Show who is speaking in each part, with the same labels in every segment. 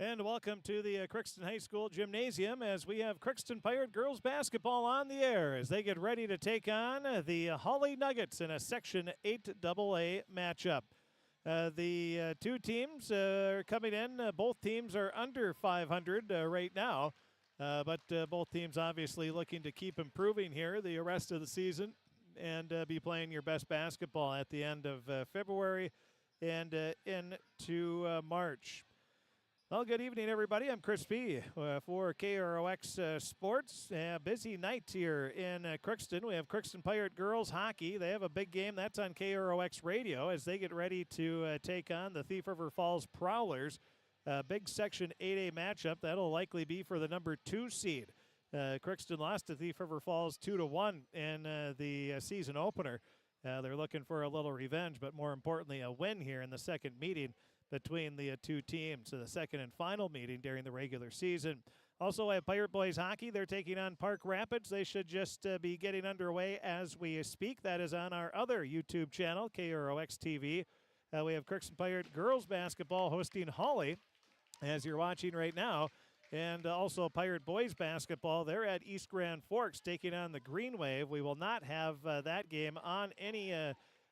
Speaker 1: And welcome to the Crookston High School Gymnasium as we have Crookston Pirate Girls Basketball on the air as they get ready to take on the Hawley Nuggets in a Section 8 AA matchup. The two teams are coming in. Both teams are under 500 right now, but both teams obviously looking to keep improving here the rest of the season and be playing your best basketball at the end of February and into March. Well, good evening, everybody. I'm Chris B. For KROX Sports. Busy night here in Crookston. We have Crookston Pirate Girls Hockey. They have a big game. That's on KROX Radio as they get ready to take on the Thief River Falls Prowlers. Big Section 8A matchup. That'll likely be for the number 2 seed. Crookston lost to Thief River Falls 2-1 in the season opener. They're looking for a little revenge, but more importantly, a win here in the second meeting between the two teams, the second and final meeting during the regular season. Also, I have Pirate Boys Hockey. They're taking on Park Rapids. They should just be getting underway as we speak. That is on our other YouTube channel, KROX TV. We have Crookston Pirate Girls Basketball hosting Hawley, as you're watching right now. And also Pirate Boys Basketball. They're at East Grand Forks taking on the Green Wave. We will not have that game on any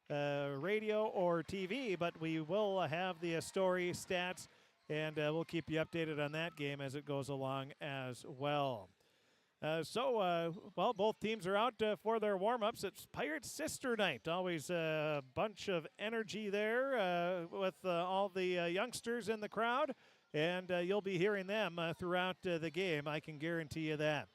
Speaker 1: radio or TV, but we will have the story, stats, and we'll keep you updated on that game as it goes along as well. Well, both teams are out for their warm-ups. It's Pirate Sister Night. Always a bunch of energy there with all the youngsters in the crowd, and you'll be hearing them throughout the game. I can guarantee you that.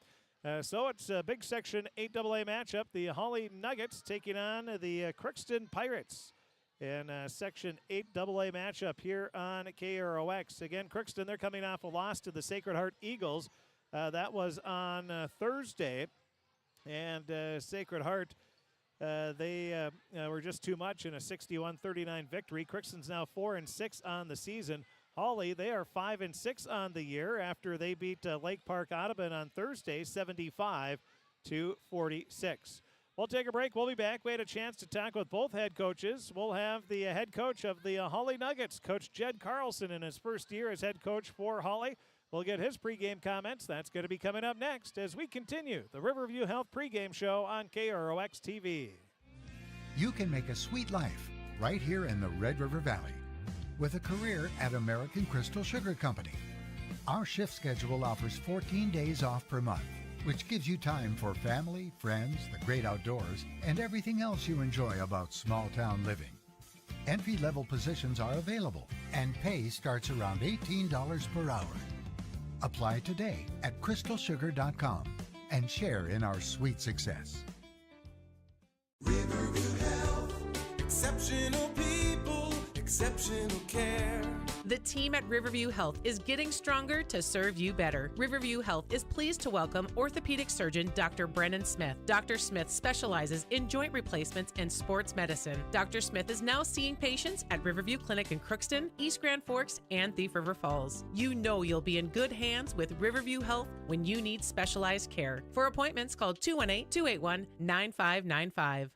Speaker 1: So it's a big Section 8 AA matchup. The Hawley Nuggets taking on the Crookston Pirates in Section 8 AA matchup here on KROX. Again, Crookston, they're coming off a loss to the Sacred Heart Eagles. That was on Thursday. And Sacred Heart, they were just too much in a 61-39 victory. Crookston's now 4-6 on the season. Hawley, they are 5-6 on the year after they beat Lake Park Audubon on Thursday, 75-46. We'll take a break. We'll be back. We had a chance to talk with both head coaches. We'll have the head coach of the Hawley Nuggets, Coach Jed Carlson, in his first year as head coach for Hawley. We'll get his pregame comments. That's going to be coming up next as we continue the Riverview Health pregame show on KROX TV.
Speaker 2: You can make a sweet life right here in the Red River Valley with a career at American Crystal Sugar Company. Our shift schedule offers 14 days off per month, which gives you time for family, friends, the great outdoors, and everything else you enjoy about small-town living. Entry-level positions are available, and pay starts around $18 per hour. Apply today at crystalsugar.com and share in our sweet success.
Speaker 3: Riverview Health, exceptional people, exceptional care.
Speaker 4: The team at Riverview Health is getting stronger to serve you better. Riverview Health is pleased to welcome orthopedic surgeon Dr. Brennan Smith. Dr. Smith specializes in joint replacements and sports medicine. Dr. Smith is now seeing patients at Riverview Clinic in Crookston, East Grand Forks, and Thief River Falls. You know you'll be in good hands with Riverview Health when you need specialized care. For appointments, call 218-281-9595.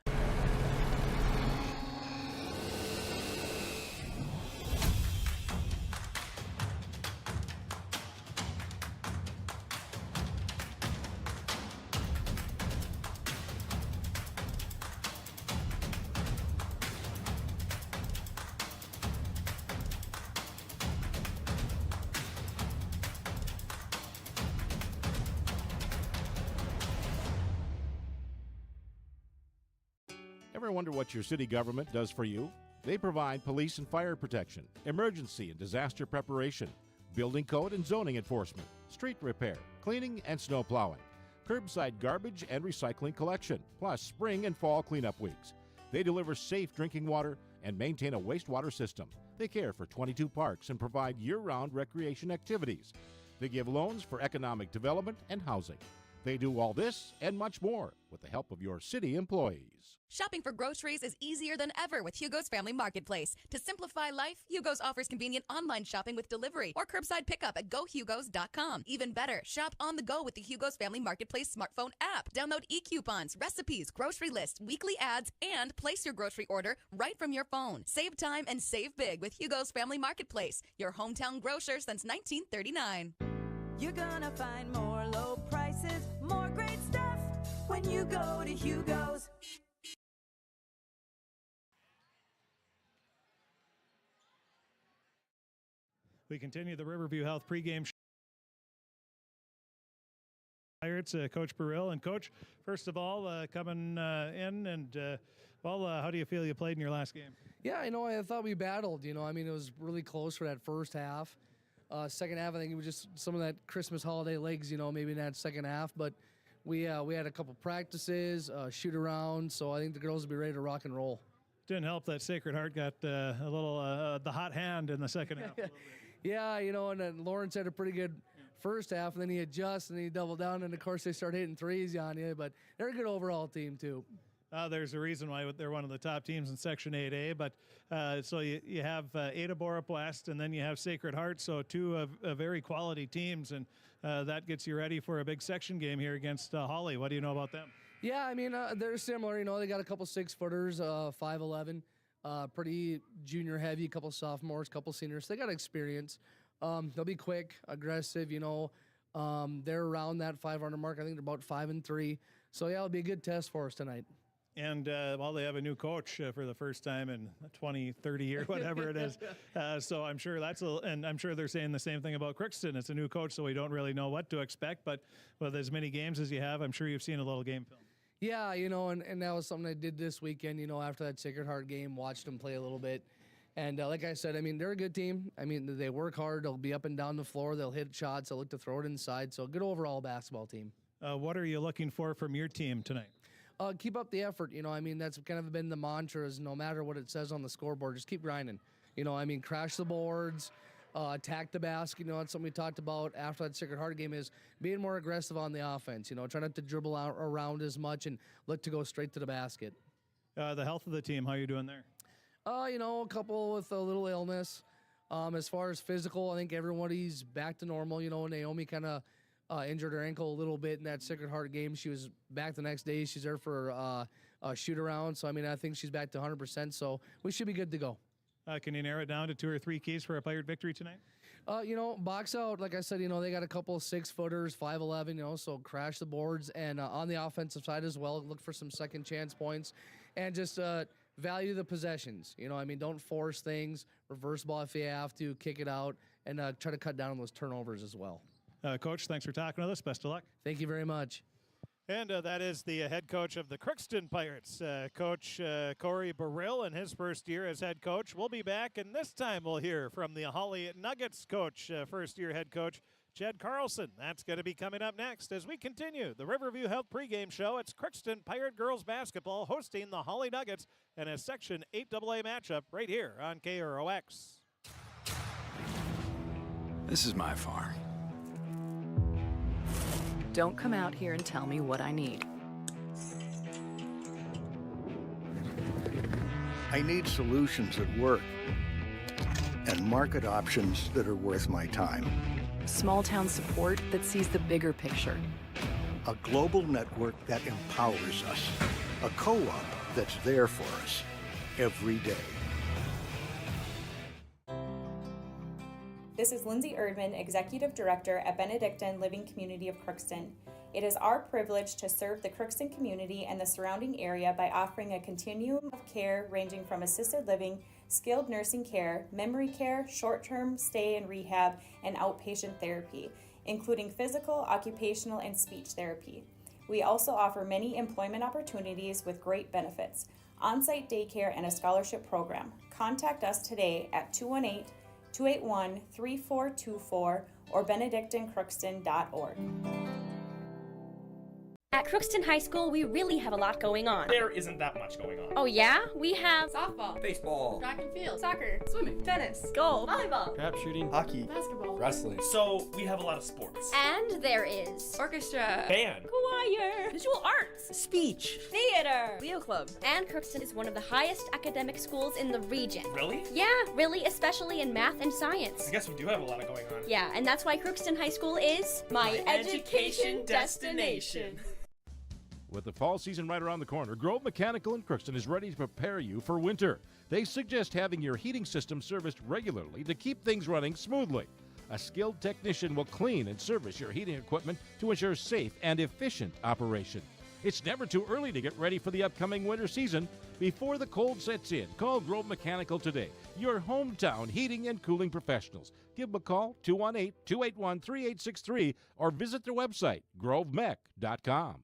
Speaker 5: Ever wonder what your city government does for you? They provide police and fire protection, emergency and disaster preparation, building code and zoning enforcement, street repair, cleaning and snow plowing, curbside garbage and recycling collection, plus spring and fall cleanup weeks. They deliver safe drinking water and maintain a wastewater system. They care for 22 parks and provide year-round recreation activities. They give loans for economic development and housing. They do all this and much more with the help of your city employees.
Speaker 6: Shopping for groceries is easier than ever with Hugo's Family Marketplace. To simplify life, Hugo's offers convenient online shopping with delivery or curbside pickup at gohugos.com. Even better, shop on the go with the Hugo's Family Marketplace smartphone app. Download e-coupons, recipes, grocery lists, weekly ads, and place your grocery order right from your phone. Save time and save big with Hugo's Family Marketplace, your hometown grocer since 1939.
Speaker 7: You're gonna find more low prices, more great stuff when you go to Hugo's.
Speaker 1: We continue the Riverview Health pregame show. Pirates, Coach Burrill. And Coach, first of all, coming in and, how do you feel you played in your last game?
Speaker 8: Yeah, I thought we battled. It was really close for that first half. Second half, I think it was just some of that Christmas holiday legs, maybe in that second half. But we had a couple practices, shoot around, so I think the girls will be ready to rock and roll.
Speaker 1: Didn't help that Sacred Heart got a little the hot hand in the second half.
Speaker 8: Yeah, and then Lawrence had a pretty good first half, and then he adjusts and he doubled down, and of course they start hitting threes on you. But they're a good overall team too.
Speaker 1: There's a reason why they're one of the top teams in Section 8A, but so you have Ada Borup West, and then you have Sacred Heart, so two of very quality teams, and that gets you ready for a big section game here against Hawley. What do you know about them?
Speaker 8: Yeah, they're similar. They got a couple 6-footers, 5'11", pretty junior heavy, a couple sophomores, couple seniors. They got experience. They'll be quick, aggressive. They're around that 500 mark. I think they're about 5-3. So yeah, it'll be a good test for us tonight.
Speaker 1: And they have a new coach for the first time in 20, 30 years, whatever it is. So I'm sure and I'm sure they're saying the same thing about Crookston. It's a new coach, so we don't really know what to expect. But with as many games as you have, I'm sure you've seen a little game film.
Speaker 8: Yeah, and that was something I did this weekend, after that Sacred Heart game, watched them play a little bit. And like I said, they're a good team. They work hard. They'll be up and down the floor. They'll hit shots. They'll look to throw it inside. So a good overall basketball team.
Speaker 1: What are you looking for from your team tonight?
Speaker 8: Keep up the effort. That's kind of been the mantra is no matter what it says on the scoreboard, just keep grinding. Crash the boards, attack the basket. That's something we talked about after that Sacred Heart game is being more aggressive on the offense. Try not to dribble out around as much and look to go straight to the basket.
Speaker 1: The health of the team, how are you doing there?
Speaker 8: A couple with a little illness. As far as physical, I think everybody's back to normal. Naomi kind of injured her ankle a little bit in that Sacred Heart game. She was back the next day. She's there for a shoot around. So, I think she's back to 100%. So we should be good to go.
Speaker 1: Can you narrow it down to 2 or 3 keys for a Pirate victory tonight?
Speaker 8: Box out. Like I said, they got a couple 6-footers, 5'11", so crash the boards. And on the offensive side as well, look for some second chance points. And just value the possessions. Don't force things. Reverse ball if you have to. Kick it out. And try to cut down on those turnovers as well.
Speaker 1: Coach, thanks for talking with us. Best of luck.
Speaker 8: Thank you very much.
Speaker 1: And that is the head coach of the Crookston Pirates, Coach Corey Burrill, in his first year as head coach. We'll be back, and this time we'll hear from the Hawley Nuggets coach, first-year head coach, Jed Carlson. That's going to be coming up next as we continue the Riverview Health pregame show. It's Crookston Pirate Girls Basketball hosting the Hawley Nuggets in a Section 8AA matchup right here on KROX.
Speaker 9: This is my farm.
Speaker 10: Don't come out here and tell me what I need.
Speaker 11: I need solutions that work and market options that are worth my time.
Speaker 10: Small town support that sees the bigger picture.
Speaker 11: A global network that empowers us. A co-op that's there for us every day.
Speaker 12: This is Lindsay Erdman, Executive Director at Benedictine Living Community of Crookston. It is our privilege to serve the Crookston community and the surrounding area by offering a continuum of care ranging from assisted living, skilled nursing care, memory care, short-term stay and rehab, and outpatient therapy, including physical, occupational, and speech therapy. We also offer many employment opportunities with great benefits, on-site daycare, and a scholarship program. Contact us today at 218-281-3424 or benedictinecrookston.org.
Speaker 9: At Crookston High School, we really have a lot going on.
Speaker 13: There isn't that much going on.
Speaker 9: Oh yeah? We have
Speaker 14: softball,
Speaker 13: baseball,
Speaker 14: track and field, soccer, swimming, tennis,
Speaker 9: golf,
Speaker 14: volleyball,
Speaker 13: crap shooting,
Speaker 14: hockey, basketball,
Speaker 13: wrestling. So we have a lot of sports.
Speaker 9: And there is
Speaker 14: orchestra,
Speaker 13: band,
Speaker 9: choir,
Speaker 14: visual arts,
Speaker 9: speech,
Speaker 14: theater, Leo Club.
Speaker 9: And Crookston is one of the highest academic schools in the region.
Speaker 13: Really?
Speaker 9: Yeah, really, especially in math and science.
Speaker 13: I guess we do have a lot going on.
Speaker 9: Yeah, and that's why Crookston High School is
Speaker 14: my education destination.
Speaker 5: With the fall season right around the corner, Grove Mechanical in Crookston is ready to prepare you for winter. They suggest having your heating system serviced regularly to keep things running smoothly. A skilled technician will clean and service your heating equipment to ensure safe and efficient operation. It's never too early to get ready for the upcoming winter season. Before the cold sets in, call Grove Mechanical today, your hometown heating and cooling professionals. Give them a call, 218-281-3863, or visit their website, grovemech.com.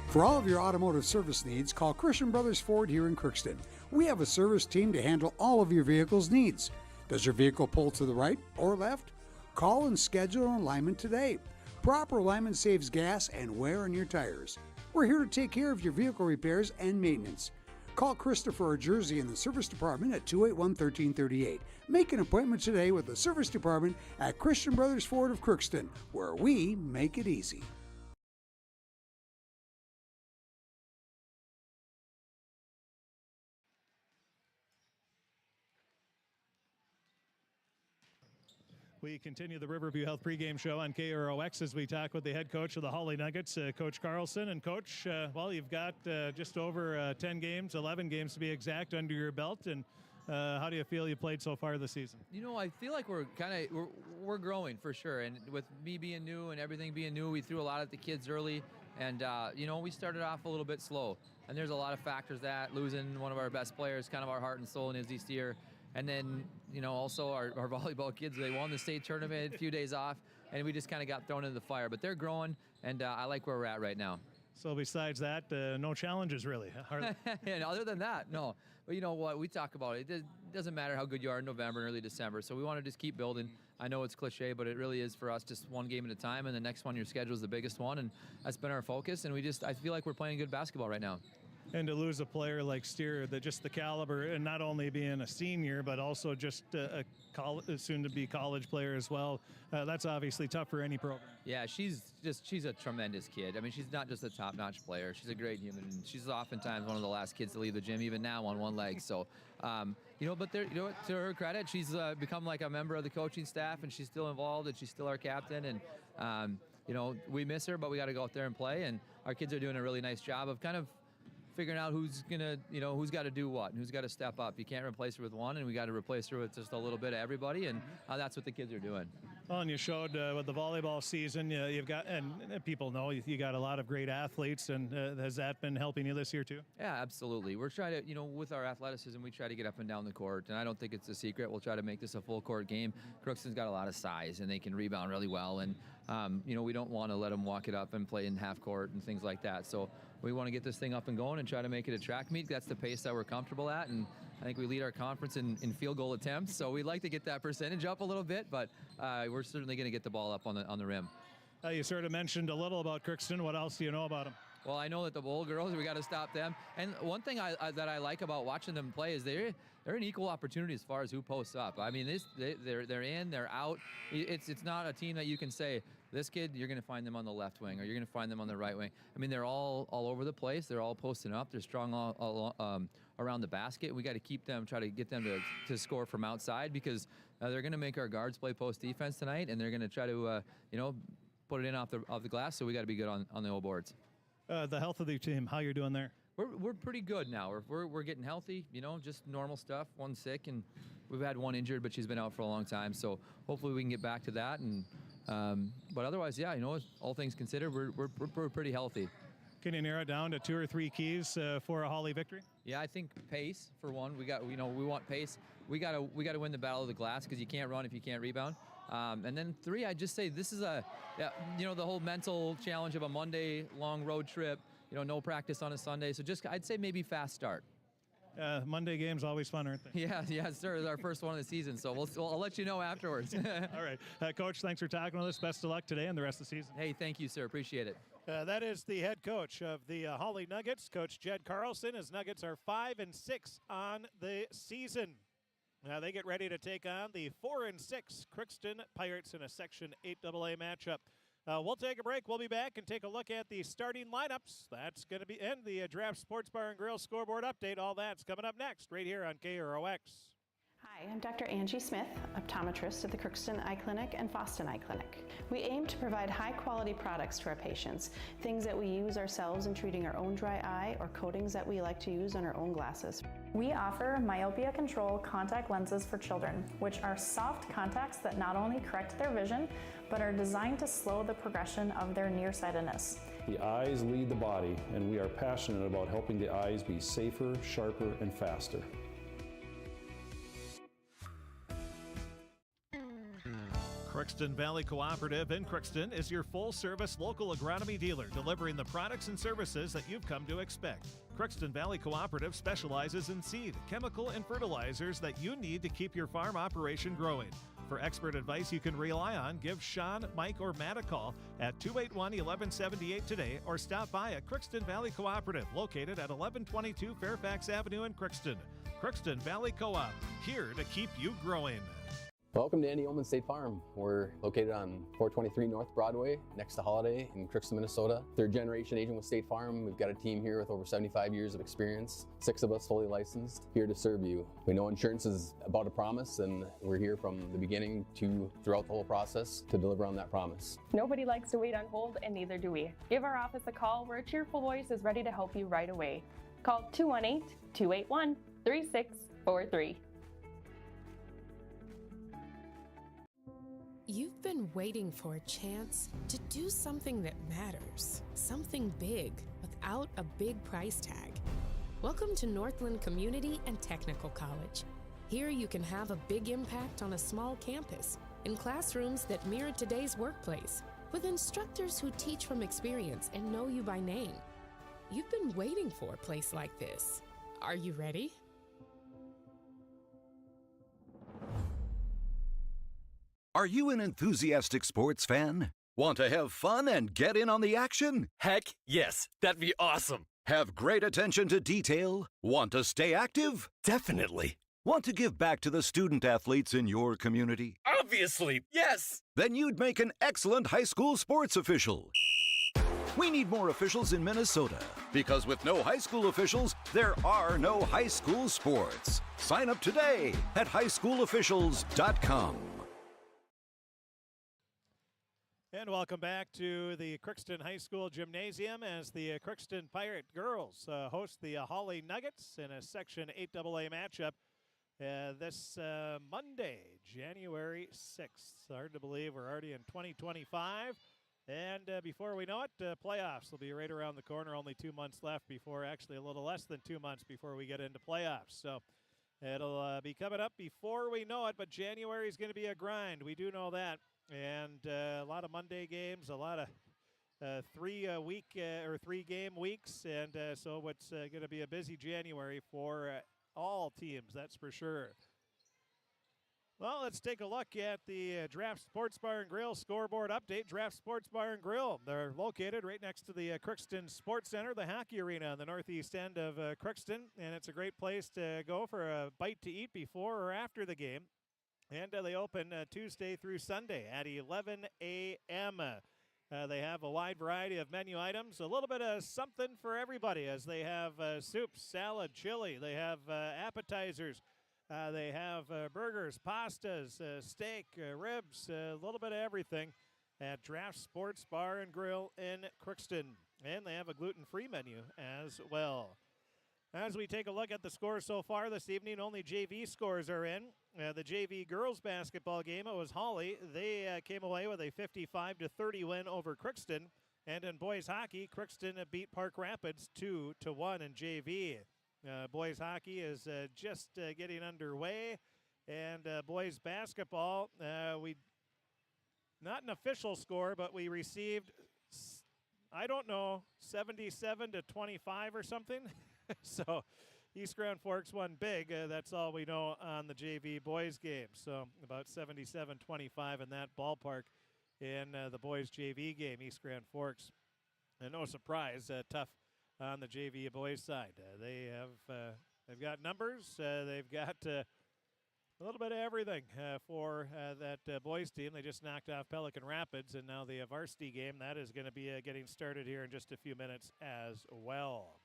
Speaker 15: For all of your automotive service needs, call Christian Brothers Ford here in Crookston. We have a service team to handle all of your vehicle's needs. Does your vehicle pull to the right or left? Call and schedule an alignment today. Proper alignment saves gas and wear on your tires. We're here to take care of your vehicle repairs and maintenance. Call Christopher or Jersey in the service department at 281-1338. Make an appointment today with the service department at Christian Brothers Ford of Crookston, where we make it easy.
Speaker 1: We continue the Riverview Health pregame show on KROX as we talk with the head coach of the Hawley Nuggets, Coach Carlson. And Coach, well, you've got just over 10 games, 11 games to be exact, under your belt. And how do you feel you played so far this season?
Speaker 16: You know, I feel like we're growing for sure. And with me being new and everything being new, we threw a lot at the kids early. And, you know, we started off a little bit slow. And there's a lot of factors that losing one of our best players, kind of our heart and soul in Izzy Steer. And then, you know, also our volleyball kids, they won the state tournament, a few days off, and we just kind of got thrown into the fire. But they're growing, and I like where we're at right now.
Speaker 1: So besides that, no challenges really?
Speaker 16: And other than that, no. But you know what, we talk about it. It doesn't matter how good you are in November and early December. So we want to just keep building. I know it's cliche, but it really is for us, just one game at a time, and the next one, your schedule is the biggest one, and that's been our focus. And I feel like we're playing good basketball right now.
Speaker 1: And to lose a player like Steer, that just the caliber, and not only being a senior, but also just a soon-to-be college player as well, that's obviously tough for any program.
Speaker 16: Yeah, she's a tremendous kid. I mean, she's not just a top-notch player. She's a great human, and she's oftentimes one of the last kids to leave the gym, even now on one leg. So, you know, but you know, to her credit, she's become like a member of the coaching staff, and she's still involved, and she's still our captain. And you know, we miss her, but we got to go out there and play. And our kids are doing a really nice job of kind of figuring out who's got to do what and who's got to step up. You can't replace her with one, and we got to replace her with just a little bit of everybody, and that's what the kids are doing.
Speaker 1: Well, and you showed with the volleyball season, you've got, and people know you got a lot of great athletes, and has that been helping you this year too?
Speaker 16: Yeah, absolutely. We're trying to, you know, with our athleticism, we try to get up and down the court, and I don't think it's a secret. We'll try to make this a full court game. Crookston's got a lot of size, and they can rebound really well, and you know, we don't want to let them walk it up and play in half court and things like that. So we want to get this thing up and going and try to make it a track meet. That's the pace that we're comfortable at, and I think we lead our conference in field goal attempts. So we'd like to get that percentage up a little bit, but we're certainly going to get the ball up on the rim.
Speaker 1: You sort of mentioned a little about Crookston. What else do you know about them?
Speaker 16: Well, I know that the Bowl girls, we got to stop them. And one thing that I like about watching them play is they're an equal opportunity as far as who posts up. I mean, they're in, they're out. It's not a team that you can say, this kid, you're going to find them on the left wing or you're going to find them on the right wing. I mean, they're all over the place. They're all posting up. They're strong all around the basket. We got to keep them, try to get them to score from outside, because they're going to make our guards play post defense tonight, and they're going to try to, you know, put it in off the glass. So we got to be good on the old boards.
Speaker 1: The health of the team, how you're doing there?
Speaker 16: We're pretty good now. We're getting healthy, you know, just normal stuff. One sick, and we've had one injured, but she's been out for a long time. So hopefully we can get back to that. And but otherwise, yeah, you know, all things considered, we're pretty healthy.
Speaker 1: Can you narrow it down to 2 or 3 keys for a Hawley victory?
Speaker 16: Yeah, I think pace for one. We want pace. We got to win the battle of the glass, because you can't run if you can't rebound. And then 3, I'd just say this is you know, the whole mental challenge of a Monday long road trip. You know, no practice on a Sunday. So I'd say maybe fast start.
Speaker 1: Monday games always fun, aren't they?
Speaker 16: Yeah, sir. It's our first one of the season, so I'll let you know afterwards.
Speaker 1: All right. Coach, thanks for talking with us. Best of luck today and the rest of the season.
Speaker 16: Hey, thank you, sir. Appreciate it.
Speaker 1: That is the head coach of the Hawley Nuggets, Coach Jed Carlson. His Nuggets are 5-6 on the season. They get ready to take on the 4-6 Crookston Pirates in a Section 8AA matchup. We'll take a break. We'll be back and take a look at the starting lineups. That's going to be in the Draft Sports Bar and Grill scoreboard update. All that's coming up next right here on KROX.
Speaker 17: Hi, I'm Dr. Angie Smith, optometrist at the Crookston Eye Clinic and Foston Eye Clinic. We aim to provide high-quality products to our patients, things that we use ourselves in treating our own dry eye or coatings that we like to use on our own glasses.
Speaker 18: We offer myopia control contact lenses for children, which are soft contacts that not only correct their vision, but are designed to slow the progression of their nearsightedness.
Speaker 19: The eyes lead the body, and we are passionate about helping the eyes be safer, sharper, and faster.
Speaker 1: Crookston Valley Cooperative in Crookston is your full-service local agronomy dealer, delivering the products and services that you've come to expect. Crookston Valley Cooperative specializes in seed, chemical, and fertilizers that you need to keep your farm operation growing. For expert advice you can rely on, give Sean, Mike, or Matt a call at 281-1178 today or stop by at Crookston Valley Cooperative, located at 1122 Fairfax Avenue in Crookston. Crookston Valley Co-op, here to keep you growing.
Speaker 20: Welcome to Andy Oman State Farm. We're located on 423 North Broadway, next to Holiday in Crookston, Minnesota. Third generation agent with State Farm. We've got a team here with over 75 years of experience. 6 of us fully licensed, here to serve you. We know insurance is about a promise, and we're here from the beginning to throughout the whole process to deliver on that promise.
Speaker 21: Nobody likes to wait on hold, and neither do we. Give our office a call where a cheerful voice is ready to help you right away. Call 218-281-3643.
Speaker 4: You've been waiting for a chance to do something that matters, something big without a big price tag. Welcome to Northland Community and Technical College. Here you can have a big impact on a small campus, in classrooms that mirror today's workplace, with instructors who teach from experience and know you by name. You've been waiting for a place like this. Are you ready?
Speaker 22: Are you an enthusiastic sports fan? Want to have fun and get in on the action?
Speaker 23: Heck, yes. That'd be awesome.
Speaker 22: Have great attention to detail? Want to stay active?
Speaker 23: Definitely.
Speaker 22: Want to give back to the student athletes in your community?
Speaker 23: Obviously, yes.
Speaker 22: Then you'd make an excellent high school sports official. We need more officials in Minnesota, because with no high school officials, there are no high school sports. Sign up today at highschoolofficials.com.
Speaker 1: And welcome back to the Crookston High School Gymnasium as the Crookston Pirate Girls host the Hawley Nuggets in a Section 8AA matchup this Monday, January 6th. Hard to believe we're already in 2025. And before we know it, playoffs will be right around the corner. Only 2 months left before, actually a little less than 2 months before we get into playoffs. So it'll be coming up before we know it, but January is going to be a grind. We do know that. And a lot of Monday games, a lot of 3-game weeks, and so it's going to be a busy January for all teams, that's for sure. Well, let's take a look at the Draft Sports Bar and Grill scoreboard update. Draft Sports Bar and Grill, they're located right next to the Crookston Sports Center, the hockey arena on the northeast end of Crookston, and it's a great place to go for a bite to eat before or after the game. And they open Tuesday through Sunday at 11 a.m. They have a wide variety of menu items, a little bit of something for everybody, as they have soups, salad, chili. They have appetizers. They have burgers, pastas, steak, ribs, a little bit of everything at Draft Sports Bar and Grill in Crookston. And they have a gluten-free menu as well. As we take a look at the scores so far this evening, only JV scores are in. The JV girls basketball game, it was Hawley. They came away with a 55-30 win over Crookston. And in boys hockey, Crookston beat Park Rapids 2-1 in JV. Boys hockey is just getting underway. And boys basketball, not an official score, but we received, 77-25 or something. So, East Grand Forks won big. That's all we know on the JV boys game. So about 77-25 in that ballpark in the boys JV game, East Grand Forks. And no surprise, tough on the JV boys side. They've got numbers. They've got a little bit of everything for that boys team. They just knocked off Pelican Rapids, and now the varsity game, that is going to be getting started here in just a few minutes as well.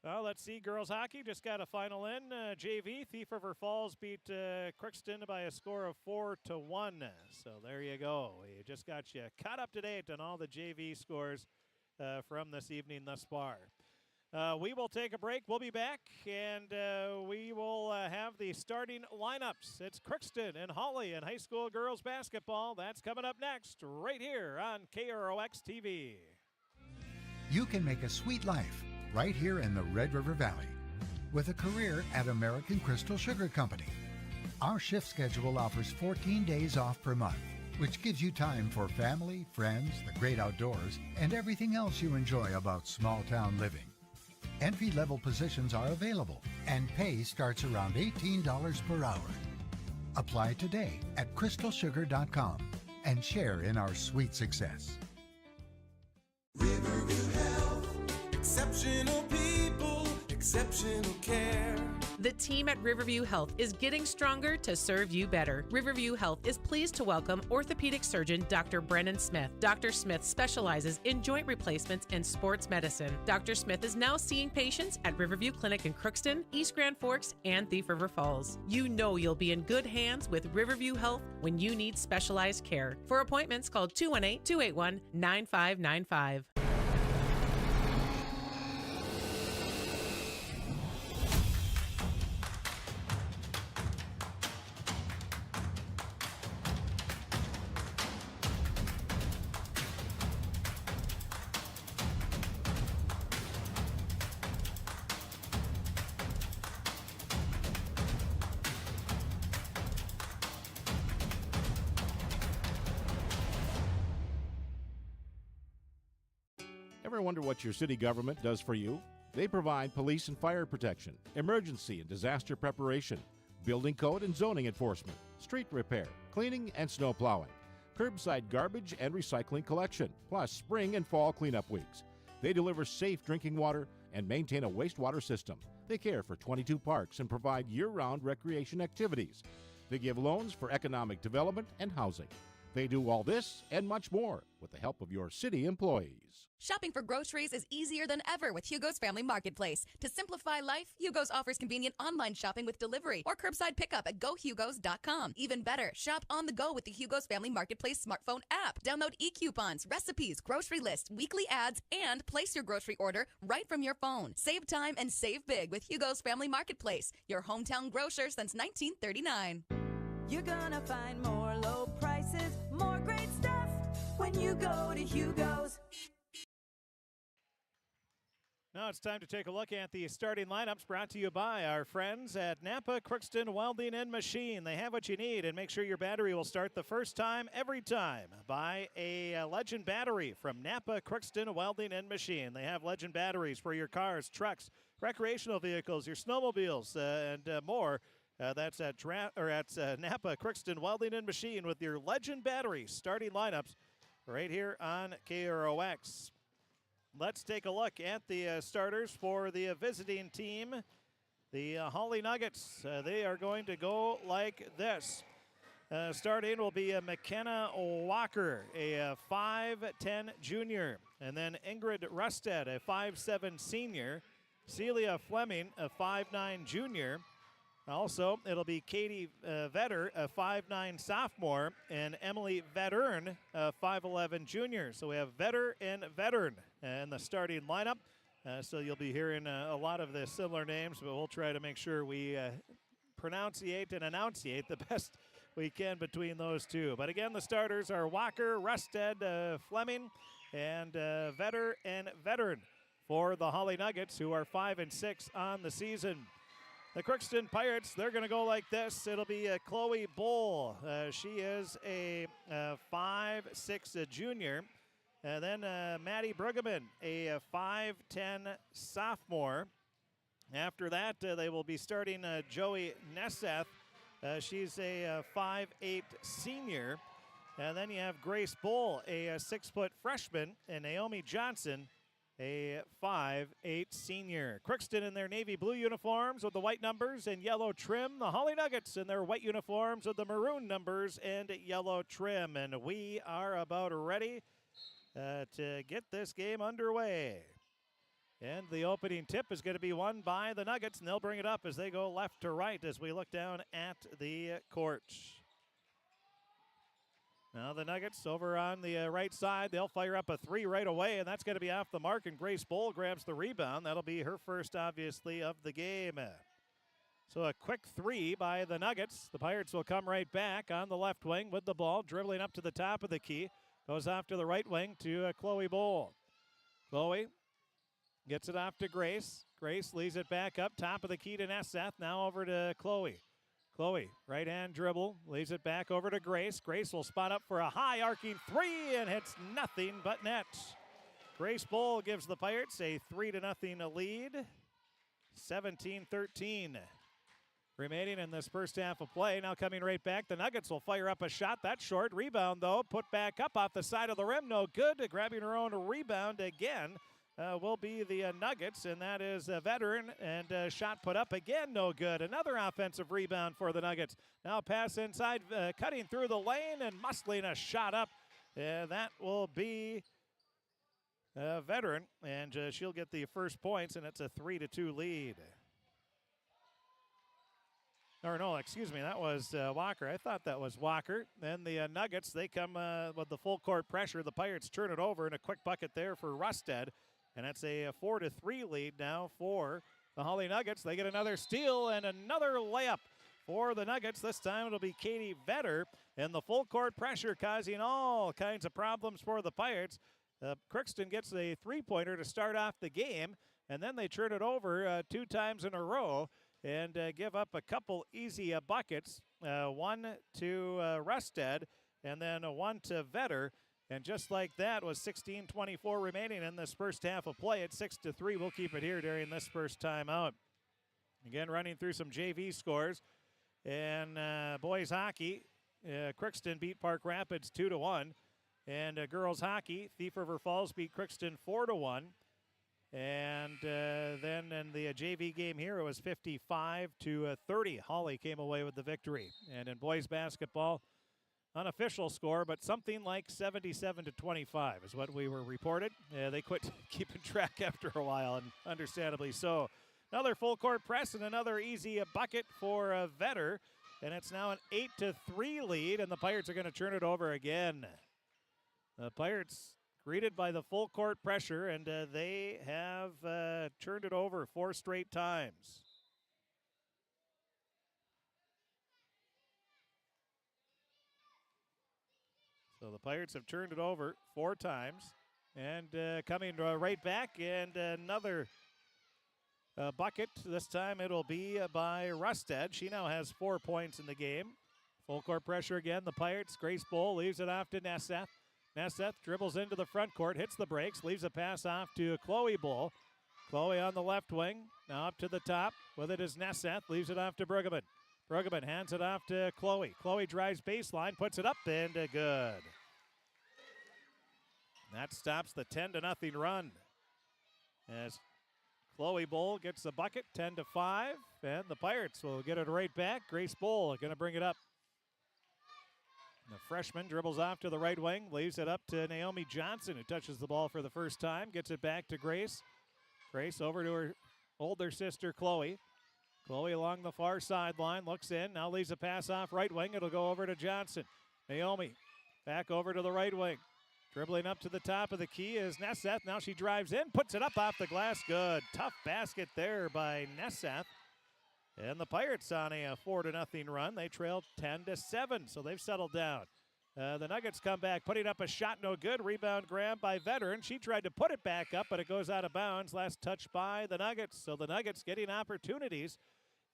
Speaker 1: Well, let's see. Girls hockey just got a final in. JV, Thief River Falls beat Crookston by a score of 4-1. So there you go. We just got you caught up to date on all the JV scores from this evening thus far. We will take a break. We'll be back, and we will have the starting lineups. It's Crookston and Hawley and high school girls basketball. That's coming up next right here on KROX TV.
Speaker 2: You can make a sweet life right here in the Red River Valley with a career at American Crystal Sugar Company. Our shift schedule offers 14 days off per month, which gives you time for family, friends, the great outdoors, and everything else you enjoy about small town living. Entry-level positions are available, and pay starts around $18 per hour. Apply today at crystalsugar.com and share in our sweet success.
Speaker 3: Riverview Health, exceptional people, exceptional care.
Speaker 4: The team at Riverview Health is getting stronger to serve you better. Riverview Health is pleased to welcome orthopedic surgeon Dr. Brennan Smith. Dr. Smith specializes in joint replacements and sports medicine. Dr. Smith is now seeing patients at Riverview Clinic in Crookston, East Grand Forks, and Thief River Falls. You know you'll be in good hands with Riverview Health when you need specialized care. For appointments, call 218-281-9595.
Speaker 5: Ever wonder what your city government does for you? They provide police and fire protection, emergency and disaster preparation, building code and zoning enforcement, street repair, cleaning and snow plowing, curbside garbage and recycling collection, plus spring and fall cleanup weeks. They deliver safe drinking water and maintain a wastewater system. They care for 22 parks and provide year-round recreation activities. They give loans for economic development and housing. They do all this and much more with the help of your city employees.
Speaker 6: Shopping for groceries is easier than ever with Hugo's Family Marketplace. To simplify life, Hugo's offers convenient online shopping with delivery or curbside pickup at gohugos.com. Even better, shop on the go with the Hugo's Family Marketplace smartphone app. Download e-coupons, recipes, grocery lists, weekly ads, and place your grocery order right from your phone. Save time and save big with Hugo's Family Marketplace, your hometown grocer since 1939.
Speaker 7: You're gonna find more low prices, more great stuff when you go to Hugo's.
Speaker 1: Now it's time to take a look at the starting lineups brought to you by our friends at Napa Crookston Welding and Machine. They have what you need, and make sure your battery will start the first time, every time. Buy a Legend battery from Napa Crookston Welding and Machine. They have Legend batteries for your cars, trucks, recreational vehicles, your snowmobiles, and more. That's at Napa Crookston Welding and Machine with your Legend battery starting lineups right here on KROX. Let's take a look at the starters for the visiting team, the Hawley Nuggets. They are going to go like this. Starting will be McKenna Walker, a 5'10 junior, and then Ingrid Rusted, a 5'7 senior, Celia Fleming, a 5'9 junior. Also, it'll be Katie Vetter, a 5'9 sophomore, and Emily Vettern, a 5'11 junior. So we have Vetter and Vettern in the starting lineup. So you'll be hearing a lot of the similar names, but we'll try to make sure we pronunciate and enunciate the best we can between those two. But again, the starters are Walker, Rusted, Fleming, and Vetter and Vettern for the Hawley Nuggets, who are 5-6 on the season. The Crookston Pirates, they're going to go like this. It'll be Chloe Bull. She is a 5'6 junior. And then Maddie Brueggemann, a 5'10 sophomore. After that, they will be starting Joey Nesseth. She's a 5'8 senior. And then you have Grace Bull, a 6-foot freshman, and Naomi Johnson, a 5'8 senior. Crookston in their navy blue uniforms with the white numbers and yellow trim. The Hawley Nuggets in their white uniforms with the maroon numbers and yellow trim. And we are about ready to get this game underway. And the opening tip is going to be won by the Nuggets, and they'll bring it up as they go left to right as we look down at the court. Now the Nuggets over on the right side, they'll fire up a three right away, and that's going to be off the mark, and Grace Bull grabs the rebound. That'll be her first, obviously, of the game. So a quick three by the Nuggets. The Pirates will come right back on the left wing with the ball, dribbling up to the top of the key. Goes off to the right wing to Chloe Bull. Chloe gets it off to Grace. Grace leaves it back up, top of the key to Nesseth. Now over to Chloe. Chloe, right-hand dribble, leaves it back over to Grace. Grace will spot up for a high arcing three and hits nothing but net. Grace Bull gives the Pirates a 3-0 lead. 17-13 remaining in this first half of play. Now coming right back, the Nuggets will fire up a shot. That's short. Rebound, though, put back up off the side of the rim. No good. Grabbing her own rebound again will be the Nuggets, and that is a veteran, and shot put up again, no good. Another offensive rebound for the Nuggets. Now pass inside, cutting through the lane and muscling a shot up. That will be a veteran, and she'll get the first points, and it's a 3-2 lead. Or no, excuse me, that was Walker. I thought that was Walker. Then the Nuggets, they come with the full court pressure. The Pirates turn it over, and a quick bucket there for Rusted. And it's a 4-3 lead now for the Hawley Nuggets. They get another steal and another layup for the Nuggets. This time it'll be Katie Vetter. And the full court pressure causing all kinds of problems for the Pirates. Crookston gets a three-pointer to start off the game. And then they turn it over 2 times in a row and give up a couple easy buckets. One to Rusted and then one to Vetter. And just like that, was 16:24 remaining in this first half of play at 6-3. We'll keep it here during this first timeout. Again, running through some JV scores. And boys hockey, Crookston beat Park Rapids 2-1. And girls hockey, Thief River Falls beat Crookston 4-1. And then in the JV game here, it was 55-30. Hawley came away with the victory. And in boys basketball, unofficial score, but something like 77-25 is what we were reported. They quit keeping track after a while, and understandably so. Another full court press and another easy bucket for Vetter, and it's now an 8-3 lead, and the Pirates are going to turn it over again. The Pirates greeted by the full court pressure, and they have turned it over 4 straight times. So the Pirates have turned it over 4 times. And coming right back, and another bucket. This time it'll be by Rusted. She now has 4 points in the game. Full court pressure again. The Pirates. Grace Bull leaves it off to Nesseth. Nesseth dribbles into the front court, hits the brakes, leaves a pass off to Chloe Bull. Chloe on the left wing. Now up to the top. With it is Nesseth. Leaves it off to Brueggemann. Brueggemann hands it off to Chloe. Chloe drives baseline, puts it up, and good. That stops the 10-0 run. As Chloe Bull gets the bucket, 10-5, and the Pirates will get it right back. Grace Bull going to bring it up. The freshman dribbles off to the right wing, leaves it up to Naomi Johnson, who touches the ball for the first time, gets it back to Grace. Grace over to her older sister, Chloe. Chloe along the far sideline, looks in, now leaves a pass off right wing. It'll go over to Johnson. Naomi back over to the right wing. Dribbling up to the top of the key is Nesseth. Now she drives in, puts it up off the glass. Good. Tough basket there by Nesseth. And the Pirates on a 4-0 run. They trailed 10-7, so they've settled down. The Nuggets come back, putting up a shot, no good. Rebound grab by Veteran. She tried to put it back up, but it goes out of bounds. Last touch by the Nuggets. So the Nuggets getting opportunities.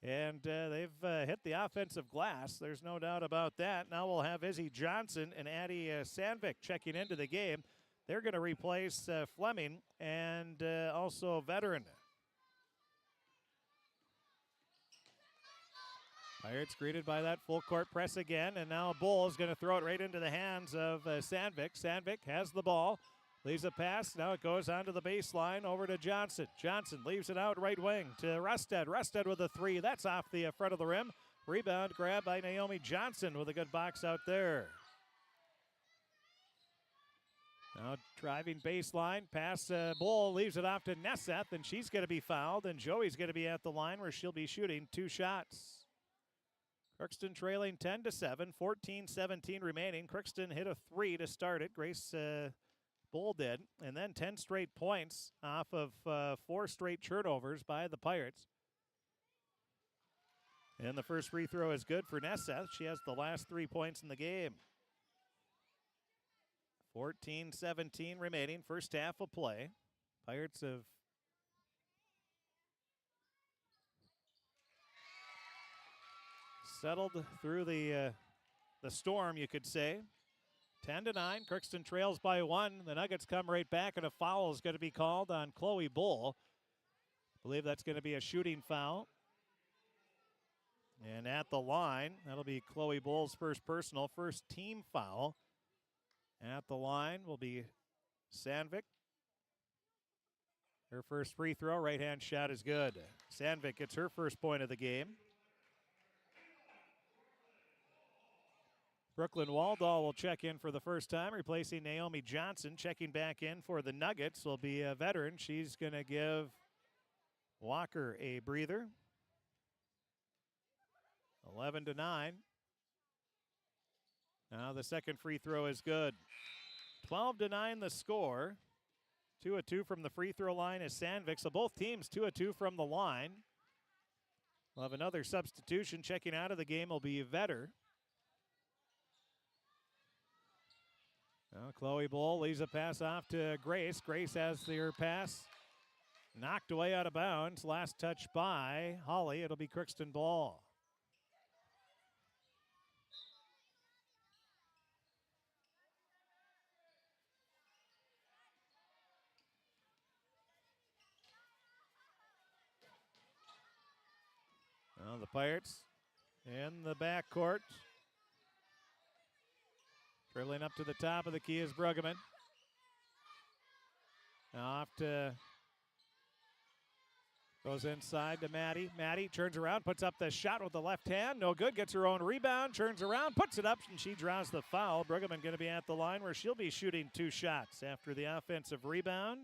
Speaker 1: And they've hit the offensive glass. There's no doubt about that. Now we'll have Izzy Johnson and Addie Sandvik checking into the game. They're going to replace Fleming and also Veteran. Pirates greeted by that full court press again, and now Bull is going to throw it right into the hands of Sandvik. Sandvik has the ball, leaves a pass. Now it goes onto the baseline over to Johnson. Johnson leaves it out right wing to Rusted. Rusted with a three. That's off the front of the rim. Rebound grab by Naomi Johnson with a good box out there. Now driving baseline, pass Bull, leaves it off to Nesseth, and she's going to be fouled, and Joey's going to be at the line where she'll be shooting 2 shots. Crookston trailing 10-7, 14-17 remaining. Crookston hit a 3 to start it. Grace Bull did, and then 10 straight points off of 4 straight turnovers by the Pirates. And the first free throw is good for Nesseth. She has the last 3 points in the game. 14-17 remaining, first half of play. Pirates have settled through the storm, you could say. 10-9, Crookston trails by 1. The Nuggets come right back, and a foul is going to be called on Chloe Bull. I believe that's going to be a shooting foul. And at the line, that'll be Chloe Bull's first personal, first team foul. At the line will be Sandvik. Her first free throw, right-hand shot is good. Sandvik gets her first point of the game. Brooklyn Waldall will check in for the first time, replacing Naomi Johnson. Checking back in for the Nuggets will be a veteran. She's going to give Walker a breather. 11-9. Now the second free throw is good. 12-9 the score. 2 of 2 from the free throw line is Sandvik. So both teams 2 of 2 from the line. We'll have another substitution. Checking out of the game will be Vetter. Now Chloe Bull leaves a pass off to Grace. Grace has her pass knocked away out of bounds. Last touch by Hawley. It'll be Crookston ball. Well, the Pirates in the backcourt. Dribbling up to the top of the key is Bruggeman. Now off to, goes inside to Maddie. Maddie turns around, puts up the shot with the left hand. No good, gets her own rebound, turns around, puts it up, and she draws the foul. Bruggeman going to be at the line where she'll be shooting 2 shots after the offensive rebound.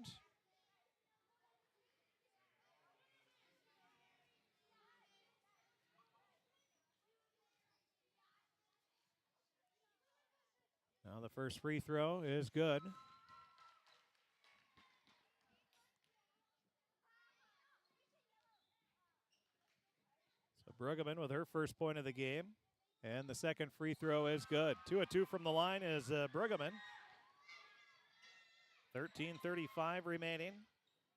Speaker 1: Now the first free throw is good. So Bruggeman with her first point of the game. And the second free throw is good. 2 of 2 from the line is Bruggeman. 13:35 remaining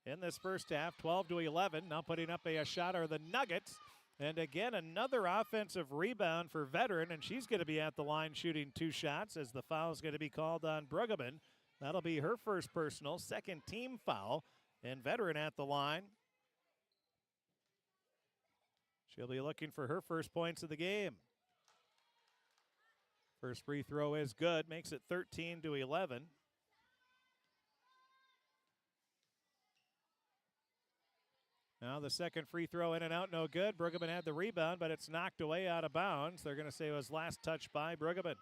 Speaker 1: in this first half. 12-11. Now putting up a shot are the Nuggets. And again, another offensive rebound for Veteran, and she's going to be at the line shooting 2 shots as the foul is going to be called on Bruggeman. That'll be her first personal, second team foul, and Veteran at the line. She'll be looking for her first points of the game. First free throw is good, makes it 13-11. Now the second free throw in and out, no good. Bruggeman had the rebound, but it's knocked away out of bounds. They're going to say it was last touch by Bruggeman.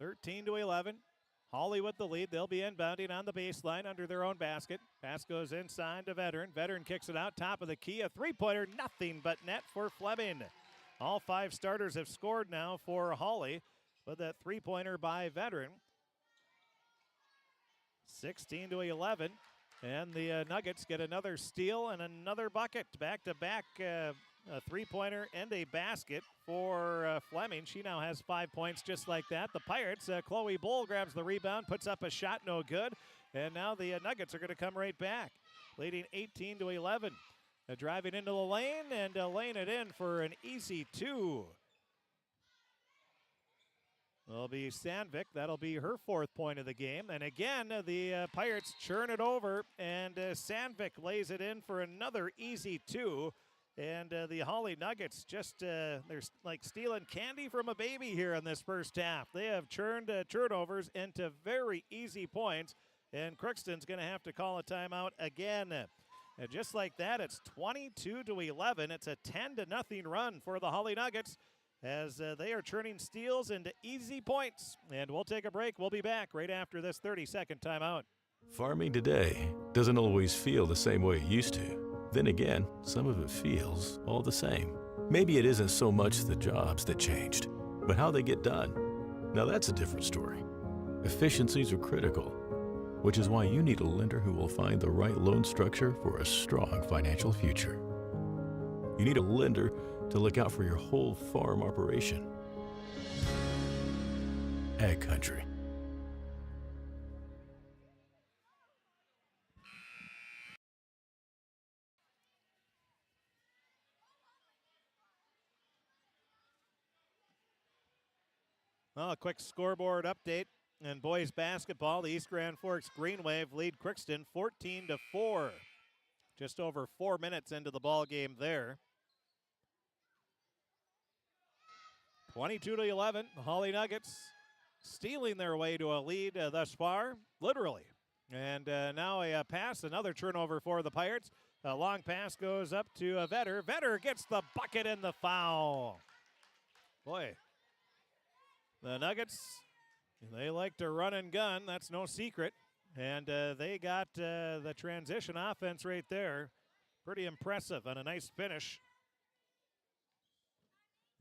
Speaker 1: (13-11). Hawley with the lead. They'll be inbounding on the baseline under their own basket. Pass goes inside to Veteran. Veteran kicks it out, top of the key. A three-pointer, nothing but net for Fleming. All 5 starters have scored now for Hawley with that three-pointer by Veteran. 16-11, and the Nuggets get another steal and another bucket. Back-to-back, a three-pointer and a basket for Fleming. She now has 5 points just like that. The Pirates, Chloe Bull grabs the rebound, puts up a shot, no good. And now the Nuggets are going to come right back, leading 18-11. Driving into the lane and laying it in for an easy 2. will be Sandvik. That'll be her 4th point of the game. And again, the Pirates churn it over, and Sandvik lays it in for another easy 2. And the Hawley Nuggets just, they're like stealing candy from a baby here in this first half. They have churned turnovers into very easy points, and Crookston's going to have to call a timeout again. And just like that, it's 22-11. It's a 10-0 run for the Hawley Nuggets as they are turning steals into easy points. And we'll take a break. We'll be back right after this 30-second timeout.
Speaker 8: Farming today doesn't always feel the same way it used to. Then again, some of it feels all the same. Maybe it isn't so much the jobs that changed, but how they get done. Now that's a different story. Efficiencies are critical, which is why you need a lender who will find the right loan structure for a strong financial future. You need a lender to look out for your whole farm operation. Ag Country.
Speaker 1: Well, a quick scoreboard update. In boys basketball, the East Grand Forks Green Wave lead Crookston 14-4. Just over 4 minutes into the ball game there. 22-11, the Hawley Nuggets stealing their way to a lead thus far, literally. And now a pass, another turnover for the Pirates. A long pass goes up to Vetter. Vetter gets the bucket and the foul. Boy, the Nuggets, they like to run and gun. That's no secret. And they got the transition offense right there. Pretty impressive and a nice finish.